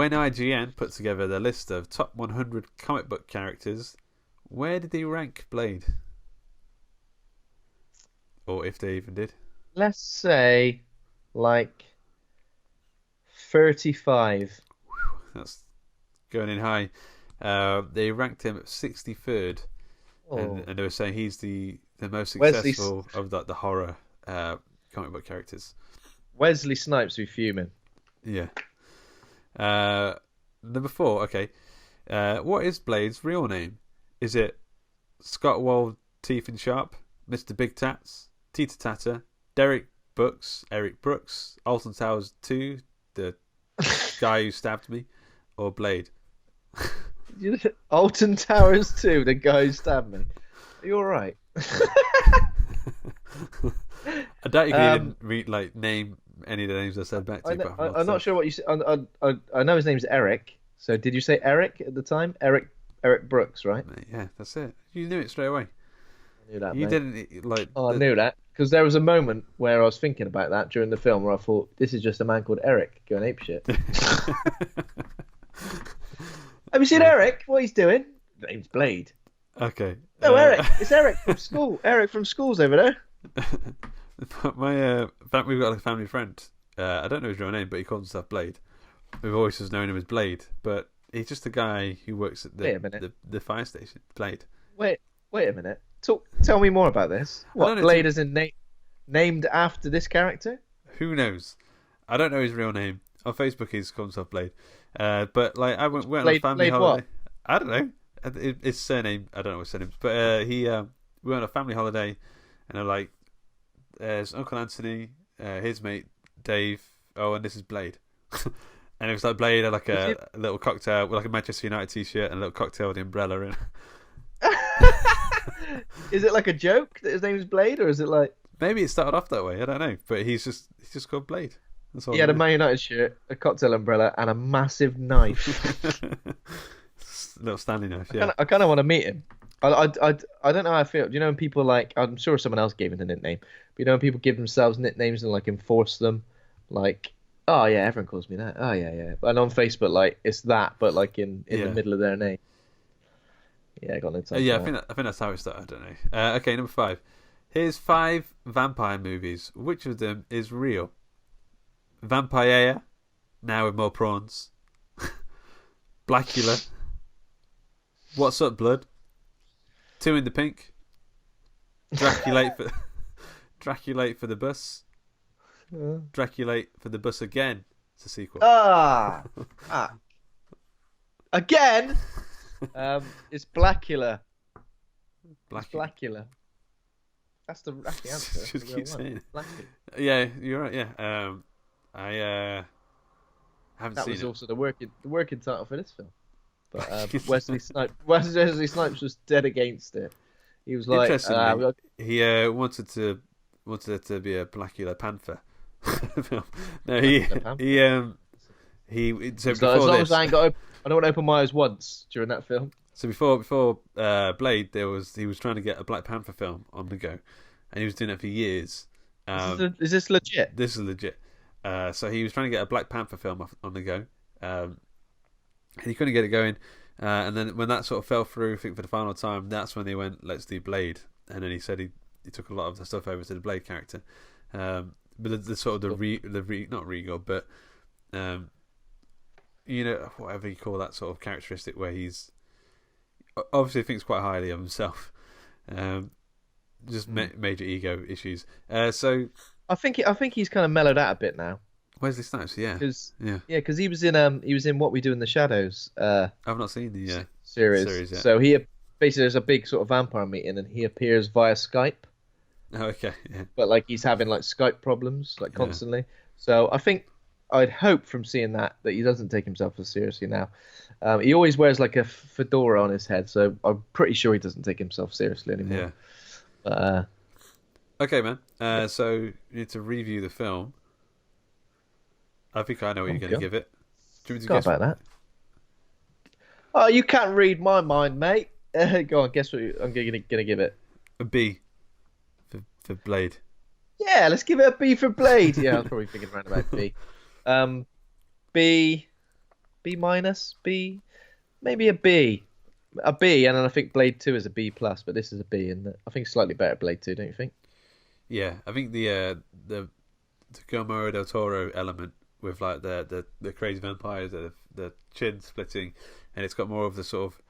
IGN put together the list of top 100 comic book characters, where did they rank Blade? Or if they even did? Let's say like 35. That's going in high. They ranked him at 63rd, and they were saying he's the most successful of the horror comic book characters. Wesley Snipes be fuming. Yeah. Number four. Okay. What is Blade's real name? Is it Scott Wold Teeth and Sharp, Mr. Big Tats, Tita Tata, Derek Eric Brooks, Alton Towers 2, the guy who stabbed me, or Blade? Alton Towers 2, the guy who stabbed me. Are you alright? I doubt you can even name any of the names I said back to you. I'm not sure what you said. I know his name's Eric. So did you say Eric at the time? Eric Brooks, right? Yeah, that's it. You knew it straight away. I knew that. You mate. didn't like. Oh, I knew that because there was a moment where I was thinking about that during the film where I thought this is just a man called Eric going apeshit. Have you seen Eric? What he's doing? His name's Blade. Okay. No, Eric. It's Eric from school. Eric from school's over there. We've got a family friend. I don't know his real name, but he calls himself Blade. We've always just known him as Blade, but he's just a guy who works at the fire station. Blade. Wait a minute. Tell me more about this. What, Blade is named after this character? Who knows? I don't know his real name. On Facebook, he's called himself Blade. But like, I went on a family holiday. What? I don't know. His surname. I don't know his surname. But we went on a family holiday, and I'm like, there's Uncle Anthony, his mate Dave. Oh, and this is Blade. And it was like Blade had like a little cocktail with like a Manchester United t-shirt and a little cocktail with the umbrella in. Is it like a joke that his name is Blade, or is it like? Maybe it started off that way. I don't know, but he's just called Blade. That's all. He had a Man United shirt, a cocktail umbrella, and a massive knife. Little Stanley knife. Yeah. I kind of want to meet him. I don't know how I feel. Do you know when people like? I'm sure someone else gave him a nickname. But you know when people give themselves nicknames and like enforce them, like Oh yeah, everyone calls me that. Oh yeah, yeah. And on Facebook, like it's that, but like in the Yeah. middle of their name. Yeah, I got no time Yeah, for that. I think that's how it started. I don't know. Okay, number 5. Here's 5 vampire movies. Which of them is real? Vampire, now with more prawns. Blackula. What's Up, Blood? Two in the Pink. Draculate for Draculate for the Bus. Draculate for the Bus Again. It's a sequel. Ah, again. It's Blackula. It's Blackula. That's the answer. Just keep saying Blackula. Yeah, you're right. Yeah. I haven't that seen was it. also the working title for this film. But Wesley Snipes was dead against it. He was like, Interestingly, he wanted it to be a Blackula Panther film. No, he so as before long this, as I don't want to open my eyes once during that film. so before Blade, he was trying to get a Black Panther film on the go, and he was doing it for years. Is this legit? This is legit. So he was trying to get a Black Panther film on the go, and he couldn't get it going. And then when that sort of fell through, I think for the final time, that's when they went, "Let's do Blade." And then he said he took a lot of the stuff over to the Blade character, but the sort of not regal, but whatever you call that sort of characteristic where he's obviously thinks quite highly of himself, just major ego issues. So I think he's kind of mellowed out a bit now. Wesley Snipes, because he was in What We Do in the Shadows. I've not seen the series yet. So he basically there's a big sort of vampire meeting, and he appears via Skype. Oh, okay, yeah. But like he's having like Skype problems like constantly. So I think I'd hope from seeing that he doesn't take himself as seriously now. He always wears like a fedora on his head, so I'm pretty sure he doesn't take himself seriously anymore. Yeah. Okay, man. So you need to review the film. I think I know what you're going to give it. Do you want me to guess about that? Oh, you can't read my mind, mate. Go on, guess what I'm going to give it. A B for Blade. Yeah, let's give it a B for Blade. Yeah, I was probably thinking around about B. B minus, B, maybe a B, and then I think Blade 2 is a B plus, but this is a B, and I think slightly better Blade 2, don't you think? Yeah, I think the Guillermo del Toro element with like the crazy vampires, the chin splitting, and it's got more of the sort of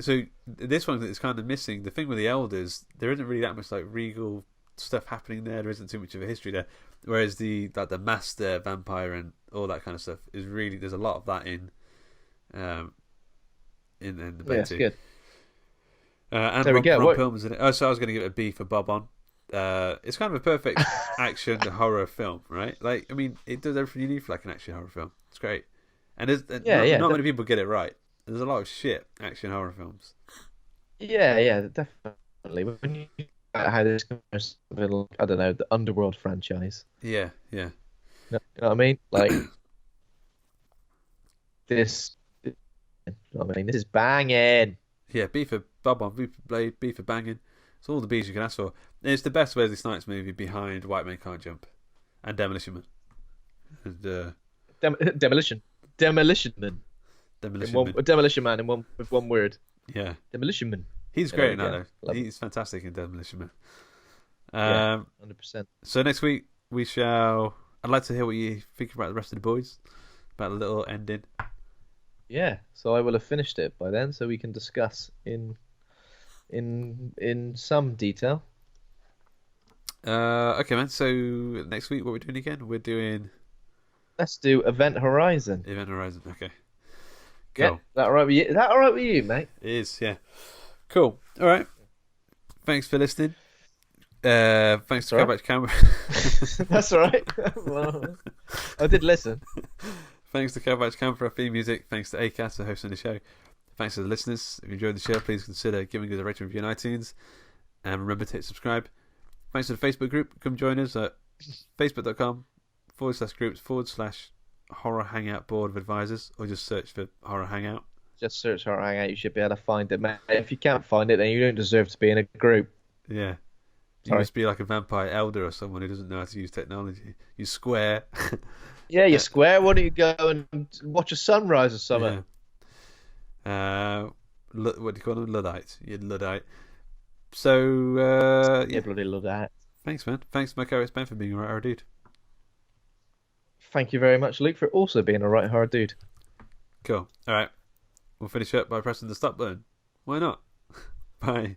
so this one is kind of missing. The thing with the elders, there isn't really that much like regal stuff happening there. There isn't too much of a history there. Whereas the master vampire and all that kind of stuff is really, there's a lot of that in the Blade 2. Good. And there we go. Ron Perlman's in it. Oh, so I was going to give it a B for Bob on. It's kind of a perfect action horror film, right? Like, I mean, it does everything you need for like an action horror film. It's great, and not many people get it right. There's a lot of shit action horror films. Yeah, definitely. When you how this compares to, I don't know, the Underworld franchise. Yeah. You know what I mean? Like this. You know what I mean? This is banging. Yeah, B for Bob on, B for Blade, B for banging. It's all the B's you can ask for. And it's the best Wesley Snipes movie behind White Men Can't Jump and Demolition Man. And, Demolition Man. Demolition Man with one word. Yeah. Demolition Man. He's great in that though. He's fantastic in Demolition Man. 100%. So next week I'd like to hear what you think about the rest of the boys, about the little ending. Yeah, so I will have finished it by then, so we can discuss in some detail. Okay, man. So next week, what are we doing again? Let's do Event Horizon. Event Horizon. Okay. Cool. Yeah, that all right with you? Is that all right with you, mate? It is. Yeah. Cool. All right. Thanks for listening. Thanks to Cabbage Camera. That's all right. Well, I did listen. Thanks to Cabbage Camera for our theme music. Thanks to Acast for hosting the show. Thanks to the listeners. If you enjoyed the show, please consider giving us a rating review on iTunes. And remember to hit subscribe. Thanks to the Facebook group. Come join us at facebook.com/groups/horror hangout board of advisors, or just search for horror hangout. Just search horror hangout. You should be able to find it, mate. If you can't find it, then you don't deserve to be in a group. Yeah. You must be like a vampire elder or someone who doesn't know how to use technology. You square. Yeah, you're square. Why don't you go and watch a sunrise or something? Yeah. What do you call them? Luddites. You're Luddite. So, Yeah, bloody Luddite. Thanks, man. Thanks, my co-host Ben, for being a right hard dude. Thank you very much, Luke, for also being a right hard dude. Cool. All right. We'll finish up by pressing the stop button. Why not? Bye.